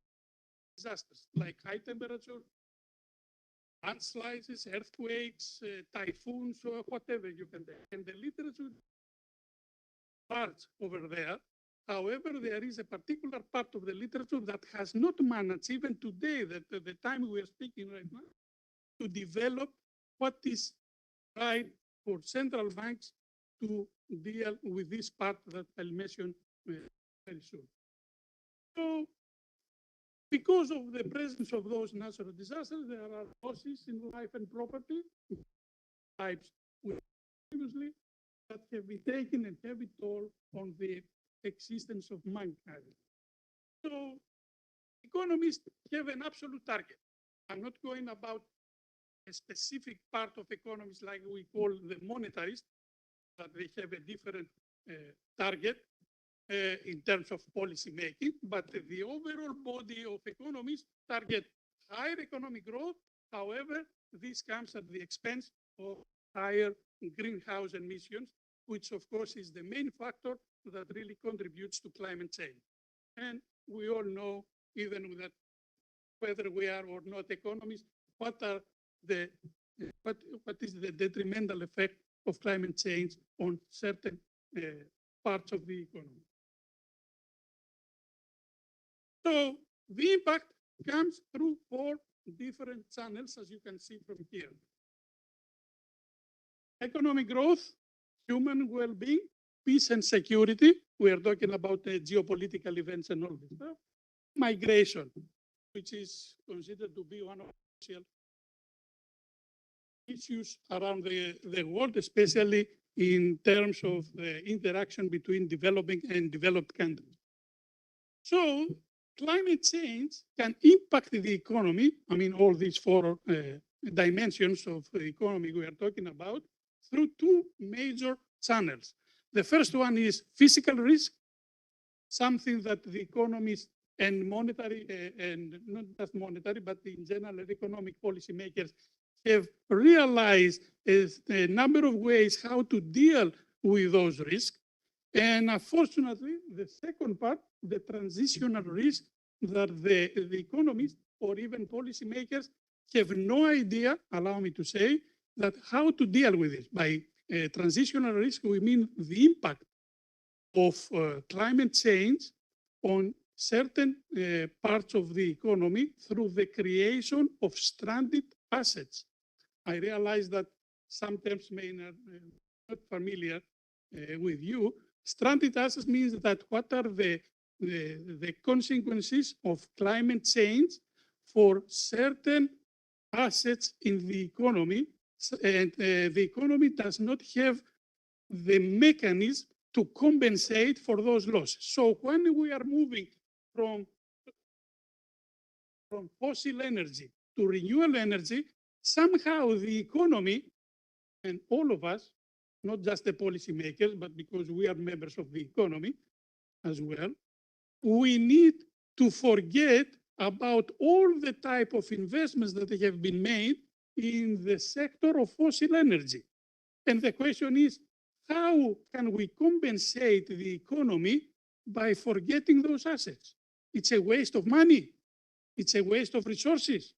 disasters, like high temperature, landslides, earthquakes, typhoons, or whatever you can take. And the literature parts over there. However, there is a particular part of the literature that has not managed, even today, that the time we are speaking right now, to develop what is right for central banks to deal with this part that I'll mention very soon. So, because of the presence of those natural disasters, there are losses in life and property, types previously, that have been taken a heavy toll on the existence of mankind. So economists have an absolute target. I'm not going about a specific part of economists like we call the monetarists, that they have a different target in terms of policy making, but the overall body of economists target higher economic growth. However, this comes at the expense of higher greenhouse emissions, which of course is the main factor that really contributes to climate change. And we all know, even with that, whether we are or not economists, what is the detrimental effect of climate change on certain parts of the economy. So the impact comes through 4 different channels, as you can see from here. Economic growth, human well-being, peace and security. We are talking about geopolitical events and all this stuff. Migration, which is considered to be one of the social issues around the world, especially in terms of the interaction between developing and developed countries. So climate change can impact the economy. I mean, all these 4 dimensions of the economy we are talking about through 2 major channels. The first one is physical risk, something that the economists and monetary, and not just monetary, but in general economic policymakers have realized a number of ways how to deal with those risks. And unfortunately, the second part, the transitional risk, that the economists or even policymakers have no idea, allow me to say, that how to deal with it. By transitional risk, we mean the impact of climate change on certain parts of the economy through the creation of stranded assets. I realize that some terms may not familiar with you. Stranded assets means that what are the consequences of climate change for certain assets in the economy, and the economy does not have the mechanism to compensate for those losses. So when we are moving from fossil energy to renewable energy, somehow the economy and all of us, not just the policymakers, but because we are members of the economy as well, we need to forget about all the type of investments that have been made in the sector of fossil energy. And the question is, how can we compensate the economy by forgetting those assets? It's a waste of money. It's a waste of resources.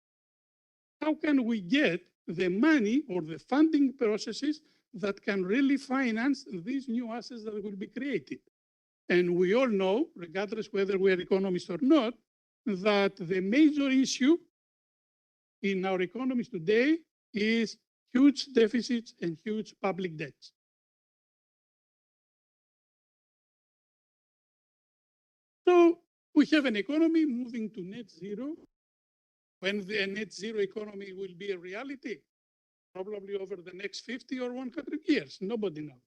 How can we get the money or the funding processes that can really finance these new assets that will be created? And we all know, regardless whether we are economists or not, that the major issue in our economies today is huge deficits and huge public debts. So we have an economy moving to net zero. When the net zero economy will be a reality, probably over the next 50 or 100 years, nobody knows.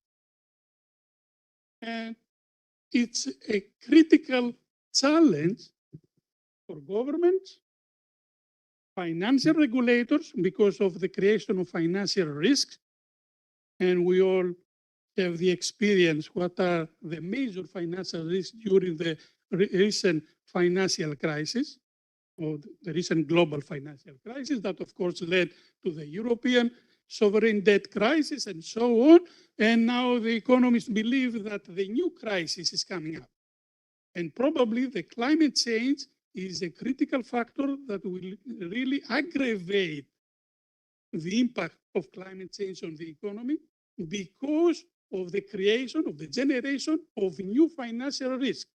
And it's a critical challenge for governments, financial regulators, because of the creation of financial risks. And we all have the experience what are the major financial risks during the recent financial crisis, or the recent global financial crisis that of course led to the European sovereign debt crisis and so on. And now the economists believe that the new crisis is coming up. And probably the climate change is a critical factor that will really aggravate the impact of climate change on the economy because of the creation, of the generation of new financial risk.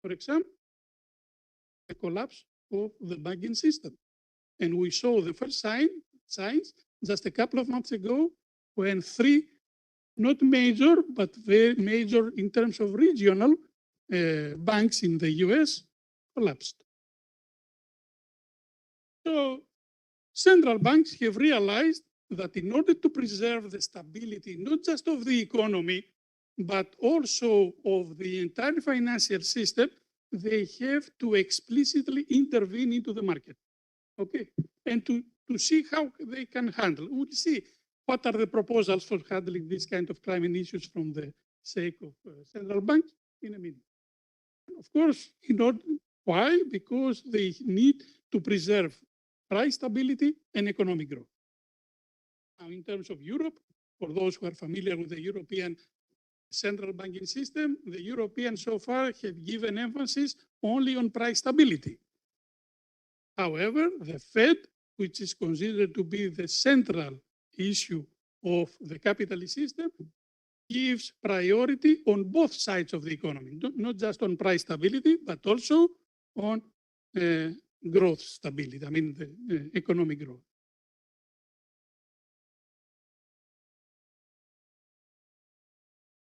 For example, the collapse of the banking system. And we saw the first signs just a couple of months ago when 3, not major, but very major in terms of regional banks in the US collapsed. So central banks have realized that in order to preserve the stability, not just of the economy, but also of the entire financial system, they have to explicitly intervene into the market, okay? And to see how they can handle. We'll see what are the proposals for handling these kind of climate issues from the sake of central banks in a minute. Of course, why? Because they need to preserve price stability and economic growth. Now, in terms of Europe, for those who are familiar with the European central banking system, the Europeans so far have given emphasis only on price stability. However, the Fed, which is considered to be the central issue of the capitalist system, gives priority on both sides of the economy, not just on price stability, but also on growth stability, I mean the economic growth.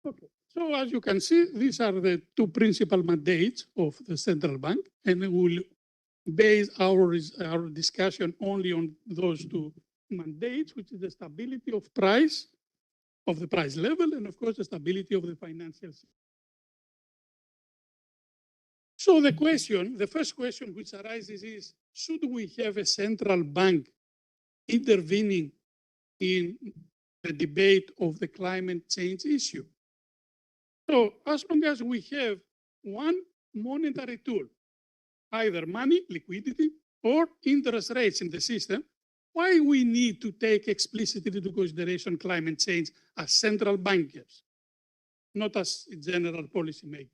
Okay. So as you can see, these are the two principal mandates of the central bank, and we will base our discussion only on those two mandates, which is the stability of price, of the price level, and of course the stability of the financial system. So the first question which arises is, should we have a central bank intervening in the debate of the climate change issue? So as long as we have one monetary tool, either money, liquidity, or interest rates in the system, why we need to take explicitly into consideration climate change as central bankers, not as general policymakers?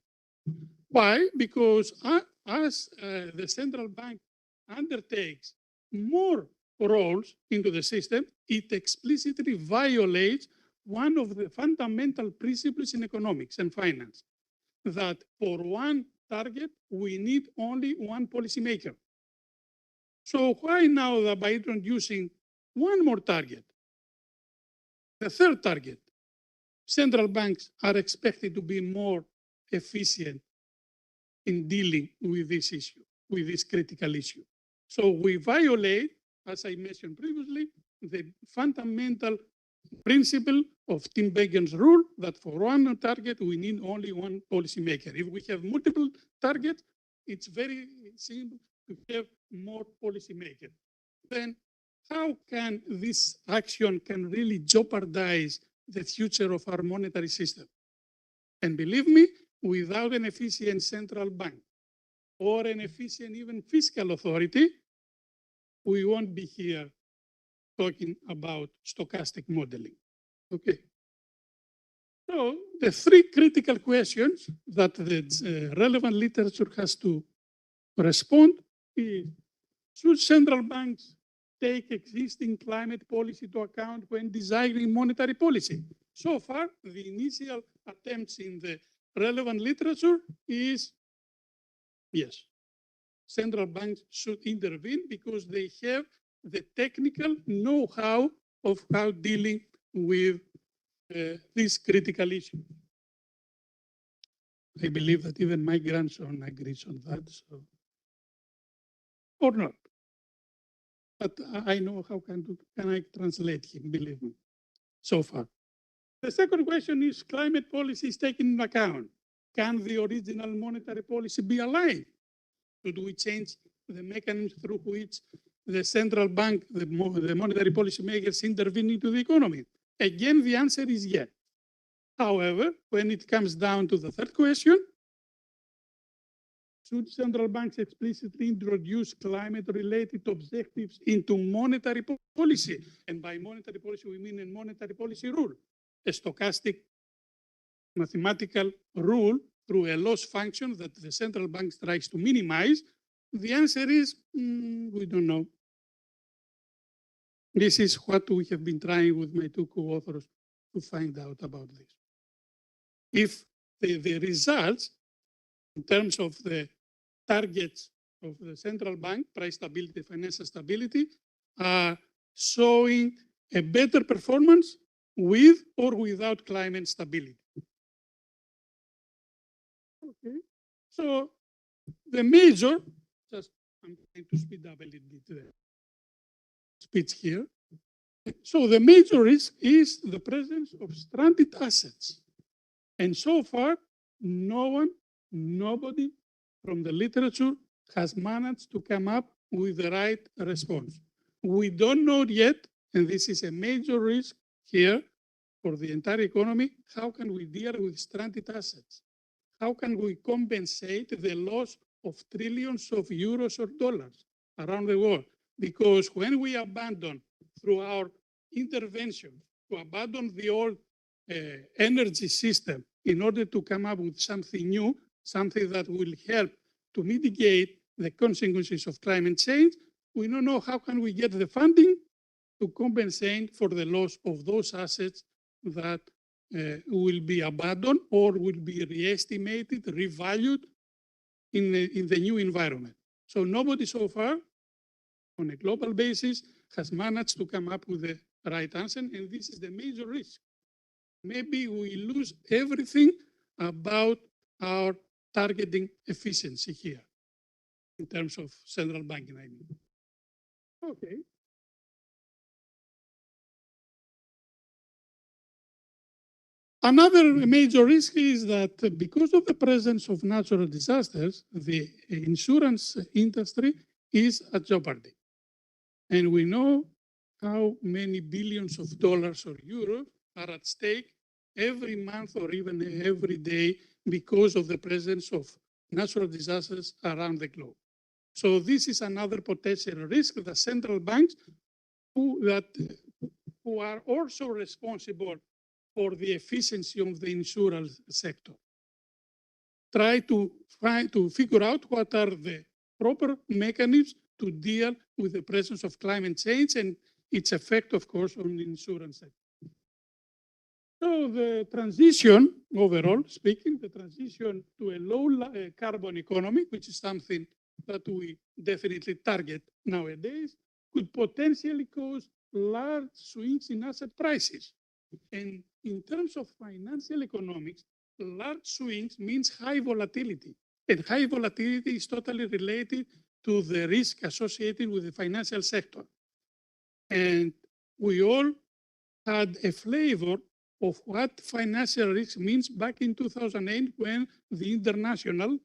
Why? Because as the central bank undertakes more roles into the system, it explicitly violates one of the fundamental principles in economics and finance, that for one target, we need only one policymaker. So why now that by introducing one more target, the third target, central banks are expected to be more efficient in dealing with this issue, with this critical issue? So we violate, as I mentioned previously, the fundamental principle of Tim Begen's rule that for one target, we need only one policymaker. If we have multiple targets, it's very simple to have more policymakers. Then how can this action can really jeopardize the future of our monetary system? And believe me, without an efficient central bank or an efficient even fiscal authority, we won't be here talking about stochastic modeling. Okay. So the three critical questions that the relevant literature has to respond is, should central banks take existing climate policy to account when designing monetary policy? So far, the initial attempts in the relevant literature is yes. Central banks should intervene because they have the technical know-how of how dealing with this critical issue. I believe that even my grandson agrees on that, so, or not. But I know how can I translate him, believe me, so far. The second question is, climate policy is taken into account. Can the original monetary policy be aligned? Should we change the mechanism through which the central bank, the monetary policy makers intervene into the economy? Again, the answer is yes. However, when it comes down to the third question, should central banks explicitly introduce climate-related objectives into monetary policy? And by monetary policy, we mean a monetary policy rule, a stochastic mathematical rule through a loss function that the central bank tries to minimize. The answer is, we don't know. This is what we have been trying with my two co-authors to find out about this. If the results in terms of the targets of the central bank, price stability, financial stability, are showing a better performance with or without climate stability. Okay, so the major, just I'm trying to speed up a little bit the speech here. So the major risk is the presence of stranded assets. And so far, nobody from the literature has managed to come up with the right response. We don't know yet, and this is a major risk here for the entire economy, how can we deal with stranded assets? How can we compensate the loss of trillions of euros or dollars around the world? Because when we abandon through our intervention to abandon the old energy system in order to come up with something new, something that will help to mitigate the consequences of climate change, we don't know how can we get the funding to compensate for the loss of those assets that will be abandoned or will be re-estimated, revalued in the new environment. So nobody so far, on a global basis, has managed to come up with the right answer, and this is the major risk. Maybe we lose everything about our targeting efficiency here in terms of central banking, I mean. Okay. Another major risk is that because of the presence of natural disasters, the insurance industry is at jeopardy. And we know how many billions of dollars or euros are at stake every month or even every day because of the presence of natural disasters around the globe. So this is another potential risk that central banks who are also responsible for the efficiency of the insurance sector try to figure out what are the proper mechanisms to deal with the presence of climate change and its effect, of course, on the insurance sector. So the transition, overall speaking, the transition to a low carbon economy, which is something that we definitely target nowadays, could potentially cause large swings in asset prices. And in terms of financial economics, large swings means high volatility. And high volatility is totally related to the risk associated with the financial sector. And we all had a flavor of what financial risk means back in 2008 when the international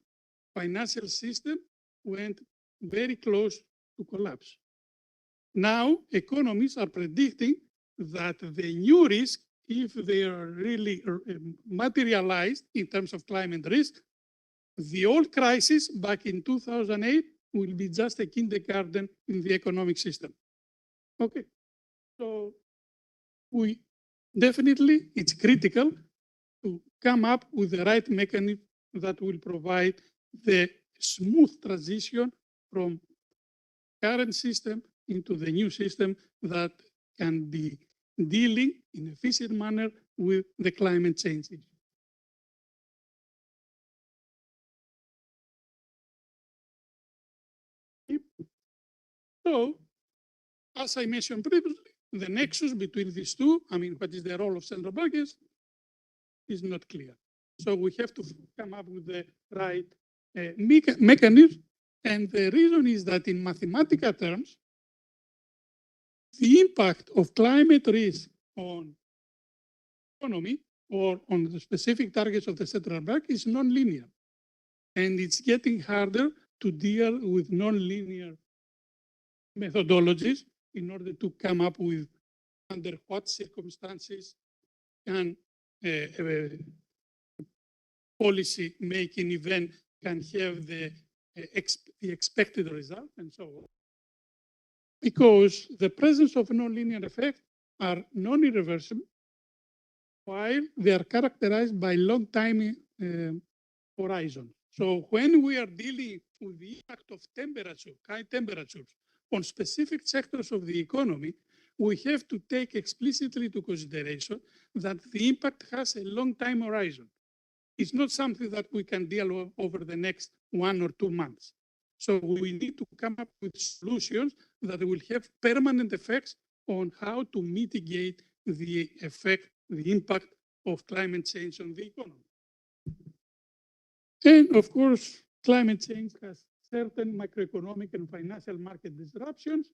financial system went very close to collapse. Now, economists are predicting that the new risk, if they are really materialized in terms of climate risk, the old crisis back in 2008 will be just a kindergarten in the economic system. Okay, so we definitely, it's critical to come up with the right mechanism that will provide the smooth transition from current system into the new system that can be dealing in an efficient manner with the climate change issue. So, as I mentioned previously, the nexus between these two, I mean, what is the role of central banks, is not clear. So we have to come up with the right mechanism. And the reason is that in mathematical terms, the impact of climate risk on economy or on the specific targets of the central bank is non-linear. And it's getting harder to deal with non-linear methodologies in order to come up with under what circumstances can policy making event can have the expected result and so on. Because the presence of non-linear effects are non-irreversible, while they are characterized by long time horizon. So when we are dealing with the impact of temperature, high temperatures, on specific sectors of the economy, we have to take explicitly into consideration that the impact has a long time horizon. It's not something that we can deal over the next 1 or 2 months. So we need to come up with solutions that will have permanent effects on how to mitigate the effect, the impact of climate change on the economy. And of course, climate change has certain macroeconomic and financial market disruptions,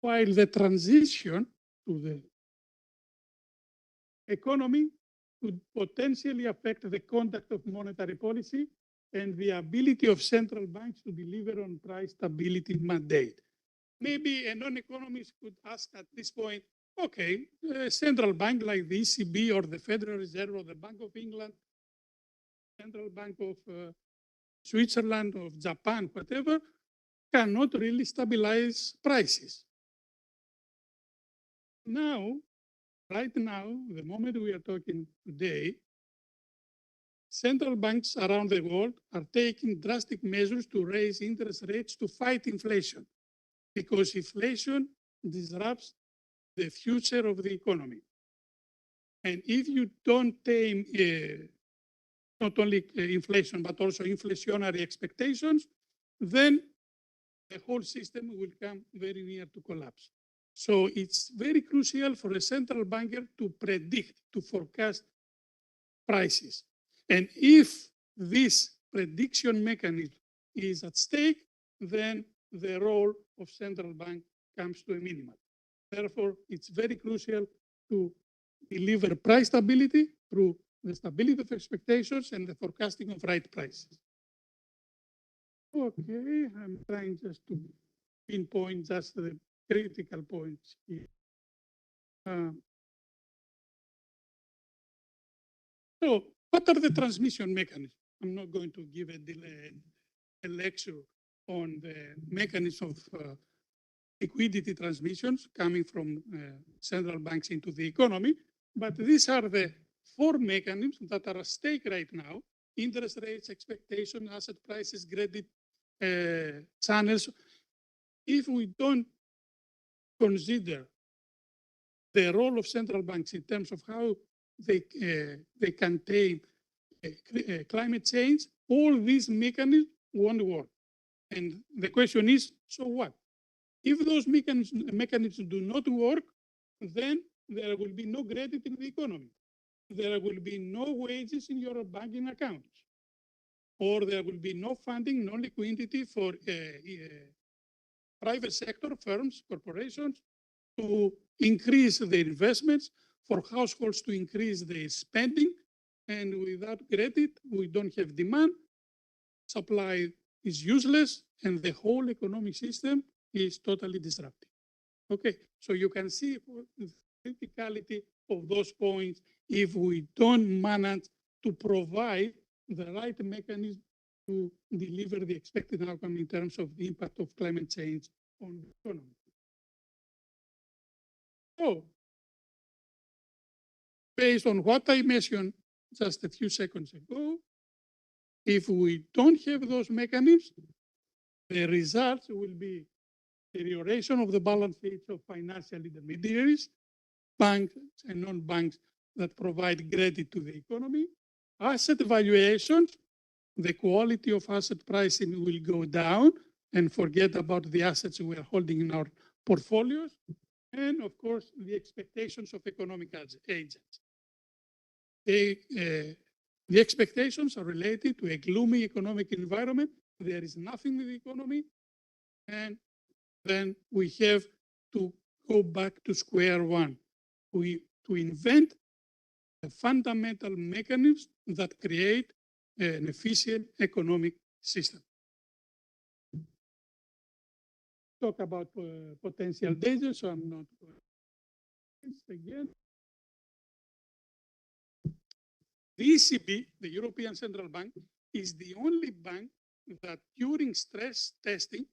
while the transition to the economy could potentially affect the conduct of monetary policy and the ability of central banks to deliver on price stability mandate. Maybe a non-economist could ask at this point, okay, a central bank like the ECB or the Federal Reserve or the Bank of England, Central Bank of Switzerland, of Japan, whatever, cannot really stabilize prices. Now, right now, the moment we are talking today, central banks around the world are taking drastic measures to raise interest rates to fight inflation, because inflation disrupts the future of the economy. And if you don't tame not only inflation, but also inflationary expectations, then the whole system will come very near to collapse. So it's very crucial for a central banker to predict, to forecast prices. And if this prediction mechanism is at stake, then the role of central bank comes to a minimum. Therefore, it's very crucial to deliver price stability through the stability of expectations and the forecasting of right prices. Okay, I'm trying just to pinpoint just the critical points here. So what are the transmission mechanisms? I'm not going to give a lecture on the mechanism of liquidity transmissions coming from central banks into the economy, but these are the four mechanisms that are at stake right now: interest rates, expectation, asset prices, credit channels. If we don't consider the role of central banks in terms of how they can tame climate change, all these mechanisms won't work. And the question is, so what? If those mechanisms do not work, then there will be no credit in the economy. There will be no wages in your banking accounts, or there will be no funding, no liquidity for private sector firms, corporations to increase their investments, for households to increase their spending. And without credit, we don't have demand. Supply is useless, and the whole economic system is totally disrupted. Okay, so you can see the criticality of those points if we don't manage to provide the right mechanism to deliver the expected outcome in terms of the impact of climate change on the economy. So, based on what I mentioned just a few seconds ago, if we don't have those mechanisms, the results will be deterioration of the balance sheets of financial intermediaries, banks and non-banks that provide credit to the economy, asset valuations, the quality of asset pricing will go down, and forget about the assets we are holding in our portfolios, and of course, the expectations of economic agents. The expectations are related to a gloomy economic environment. There is nothing in the economy, and then we have to go back to square one. To invent the fundamental mechanisms that create an efficient economic system. Talk about potential dangers, so I'm not going to this again. The ECB, the European Central Bank, is the only bank that during stress testing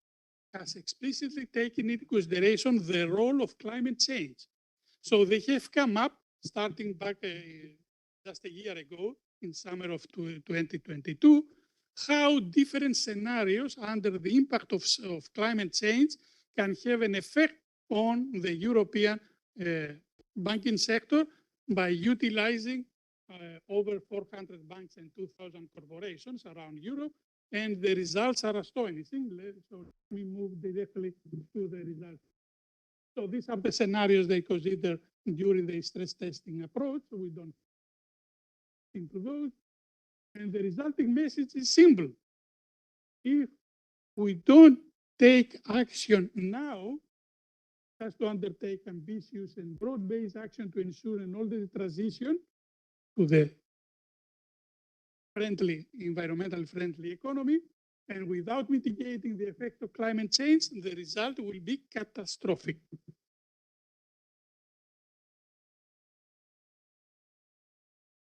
has explicitly taken into consideration the role of climate change. So they have come up, starting back just a year ago, in summer of 2022, how different scenarios under the impact of climate change can have an effect on the European banking sector by utilizing over 400 banks and 2,000 corporations around Europe, and the results are astonishing. So we move directly to the results. So these are the scenarios they consider during the stress testing approach. So we don't into those. And the resulting message is simple. If we don't take action now, it has to undertake ambitious and broad-based action to ensure an orderly transition to the friendly, environmentally friendly economy. And without mitigating the effect of climate change, the result will be catastrophic.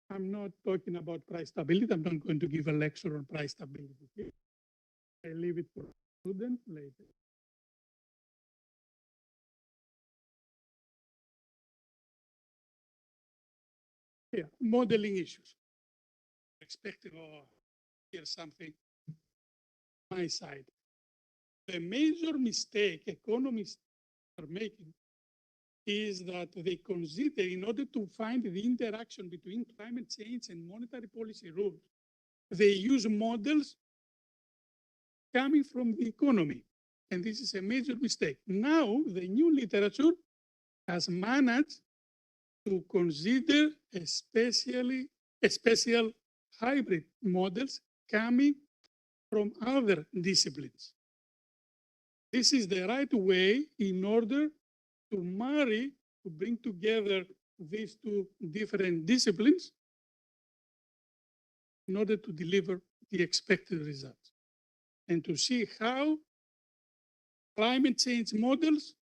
I'm not talking about price stability. I'm not going to give a lecture on price stability here. I leave it for students later. Yeah, modeling issues. Expecting or hear something my side. The major mistake economists are making is that they consider, in order to find the interaction between climate change and monetary policy rules, they use models coming from the economy. And this is a major mistake. Now, the new literature has managed to consider special hybrid models coming from other disciplines. This is the right way in order to marry, to bring together these two different disciplines in order to deliver the expected results and to see how climate change models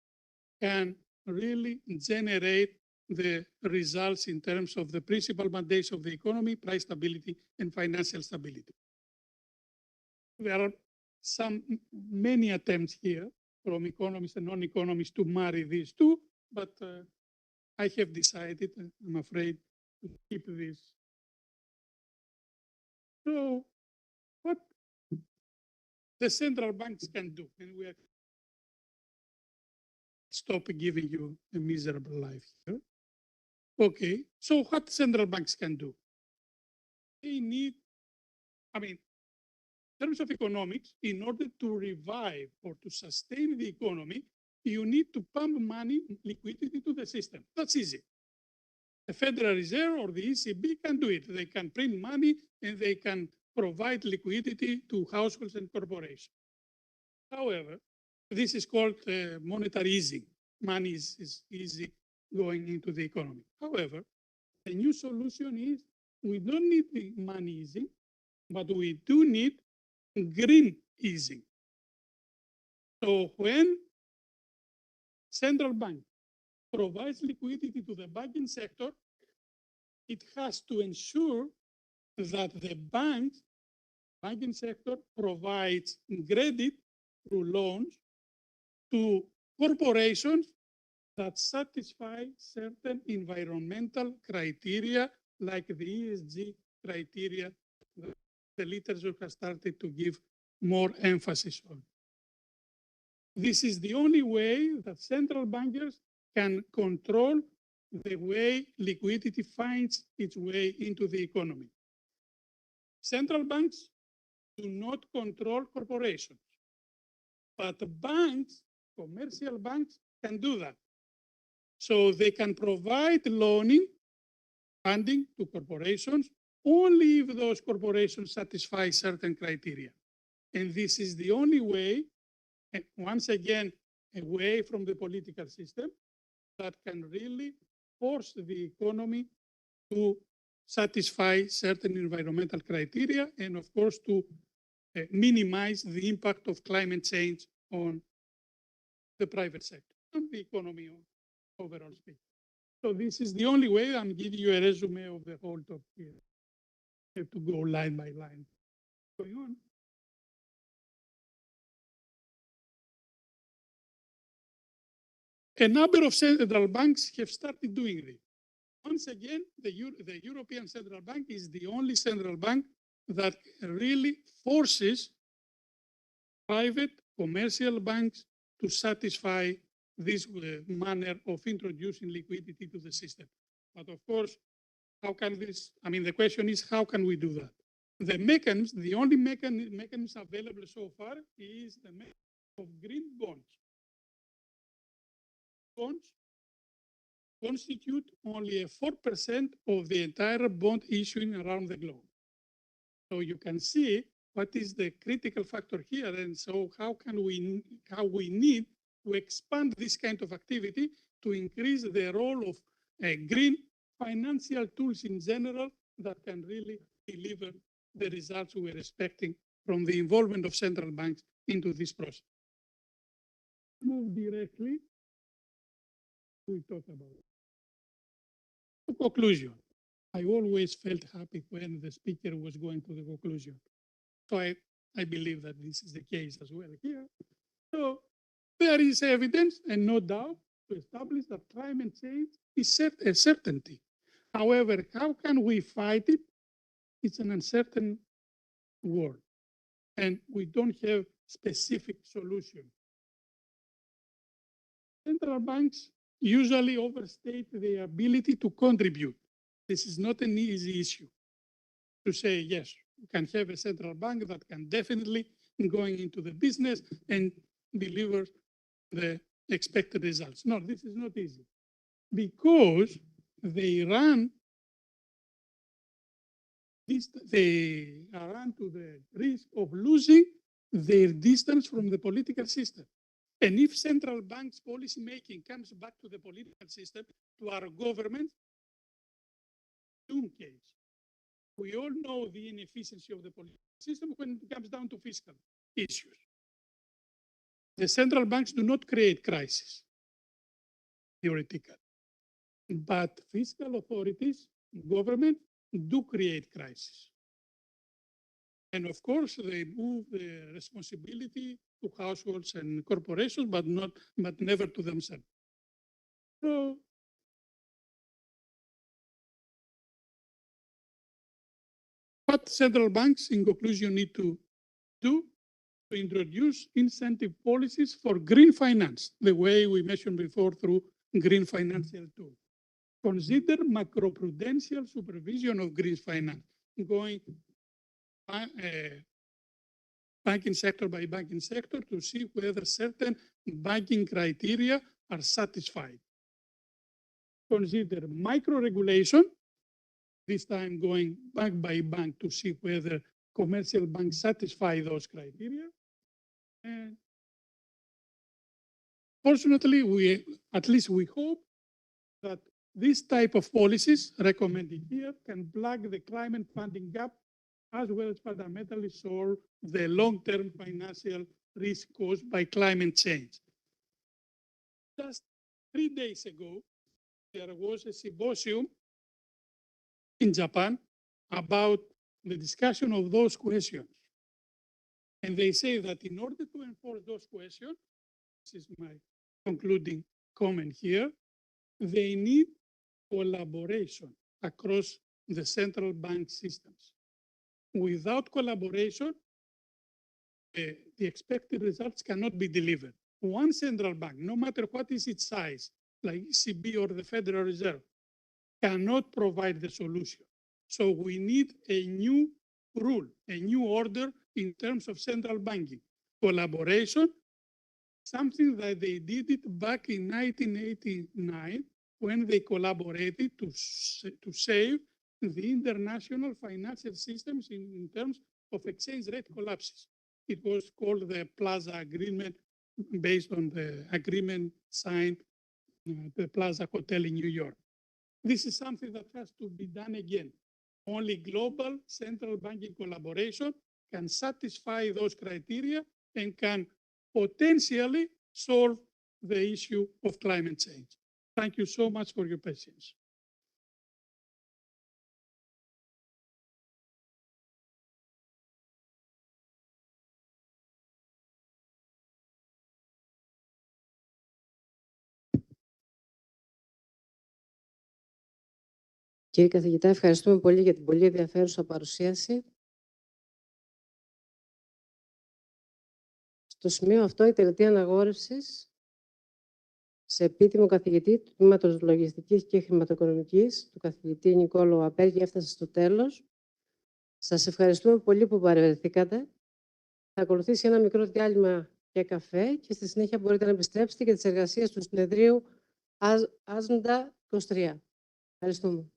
can really generate the results in terms of the principal mandates of the economy, price stability, and financial stability. There are many attempts here from economists and non-economists to marry these two, but I have decided, I'm afraid, to keep this. So, what the central banks can do, and we are stop giving you a miserable life here. Okay, so what central banks can do? They need, in terms of economics, in order to revive or to sustain the economy, you need to pump money, liquidity to the system. That's easy. The Federal Reserve or the ECB can do it. They can print money and they can provide liquidity to households and corporations. However, this is called monetary easing. Money is easy going into the economy. However, the new solution is we don't need the money easing, but we do need green easing. So when central bank provides liquidity to the banking sector, it has to ensure that the banking sector provides credit through loans to corporations that satisfy certain environmental criteria like the ESG criteria that the literature has started to give more emphasis on. This is the only way that central bankers can control the way liquidity finds its way into the economy. Central banks do not control corporations, but banks, commercial banks, can do that. So they can provide funding to corporations only if those corporations satisfy certain criteria. And this is the only way, and once again, away from the political system, that can really force the economy to satisfy certain environmental criteria and, of course, to minimize the impact of climate change on the private sector, on the economy overall speaking. So this is the only way. I'm giving you a resume of the whole talk here. I have to go line by line. Going on. A number of central banks have started doing this. Once again, the European Central Bank is the only central bank that really forces private commercial banks to satisfy this manner of introducing liquidity to the system. But of course, how can this, the question is, how can we do that? The mechanism, the only mechanism available so far is the mechanism of green bonds. Bonds constitute only 4% of the entire bond issuing around the globe. So you can see what is the critical factor here, and so how we need to expand this kind of activity to increase the role of green financial tools in general that can really deliver the results we're expecting from the involvement of central banks into this process. Move directly, we talk about it. The conclusion. I always felt happy when the speaker was going to the conclusion. So I believe that this is the case as well here. So there is evidence and no doubt to establish that climate change is a certainty. However, how can we fight it? It's an uncertain world, and we don't have specific solution. Central banks usually overstate their ability to contribute. This is not an easy issue to say, yes, we can have a central bank that can definitely go into the business and deliver the expected results. No, this is not easy because they run to the risk of losing their distance from the political system. And if central banks policy making comes back to the political system, to our government, doom case. We all know the inefficiency of the political system when it comes down to fiscal issues. The central banks do not create crisis, theoretically. But fiscal authorities, government, do create crisis. And of course, they move the responsibility to households and corporations, but never to themselves. So, what central banks, in conclusion, need to do to introduce incentive policies for green finance, the way we mentioned before through green financial tool. Consider macroprudential supervision of green finance, going banking sector by banking sector to see whether certain banking criteria are satisfied. Consider micro-regulation, this time going bank by bank to see whether commercial banks satisfy those criteria. And fortunately, at least we hope that this type of policies recommended here can plug the climate funding gap as well as fundamentally solve the long-term financial risk caused by climate change. Just 3 days ago, there was a symposium in Japan about the discussion of those questions. And they say that in order to enforce those questions, this is my concluding comment here, they need collaboration across the central bank systems. Without collaboration, the expected results cannot be delivered. One central bank, no matter what is its size, like ECB or the Federal Reserve, cannot provide the solution. So we need a new rule, a new order in terms of central banking. Collaboration, something that they did it back in 1989 when they collaborated to save the international financial systems in terms of exchange rate collapses. It was called the Plaza Agreement, based on the agreement signed at the Plaza Hotel in New York. This is something that has to be done again. Only global central banking collaboration can satisfy those criteria and can potentially solve the issue of climate change. Thank you so much for your patience. Κύριε Καθηγητά, ευχαριστούμε πολύ για την πολύ ενδιαφέρουσα παρουσίαση. Στο σημείο αυτό, η τελετή αναγόρευσης σε επίτιμο καθηγητή του Τμήματος Λογιστικής και Χρηματοοικονομικής, του καθηγητή Νικόλαου Απέργη, έφτασε στο τέλος. Σας ευχαριστούμε πολύ που παρευρεθήκατε. Θα ακολουθήσει ένα μικρό διάλειμμα για καφέ και στη συνέχεια μπορείτε να επιστρέψετε για τις εργασίες του συνεδρίου ΑΣΝΤΑ 23. Ευχαριστούμε.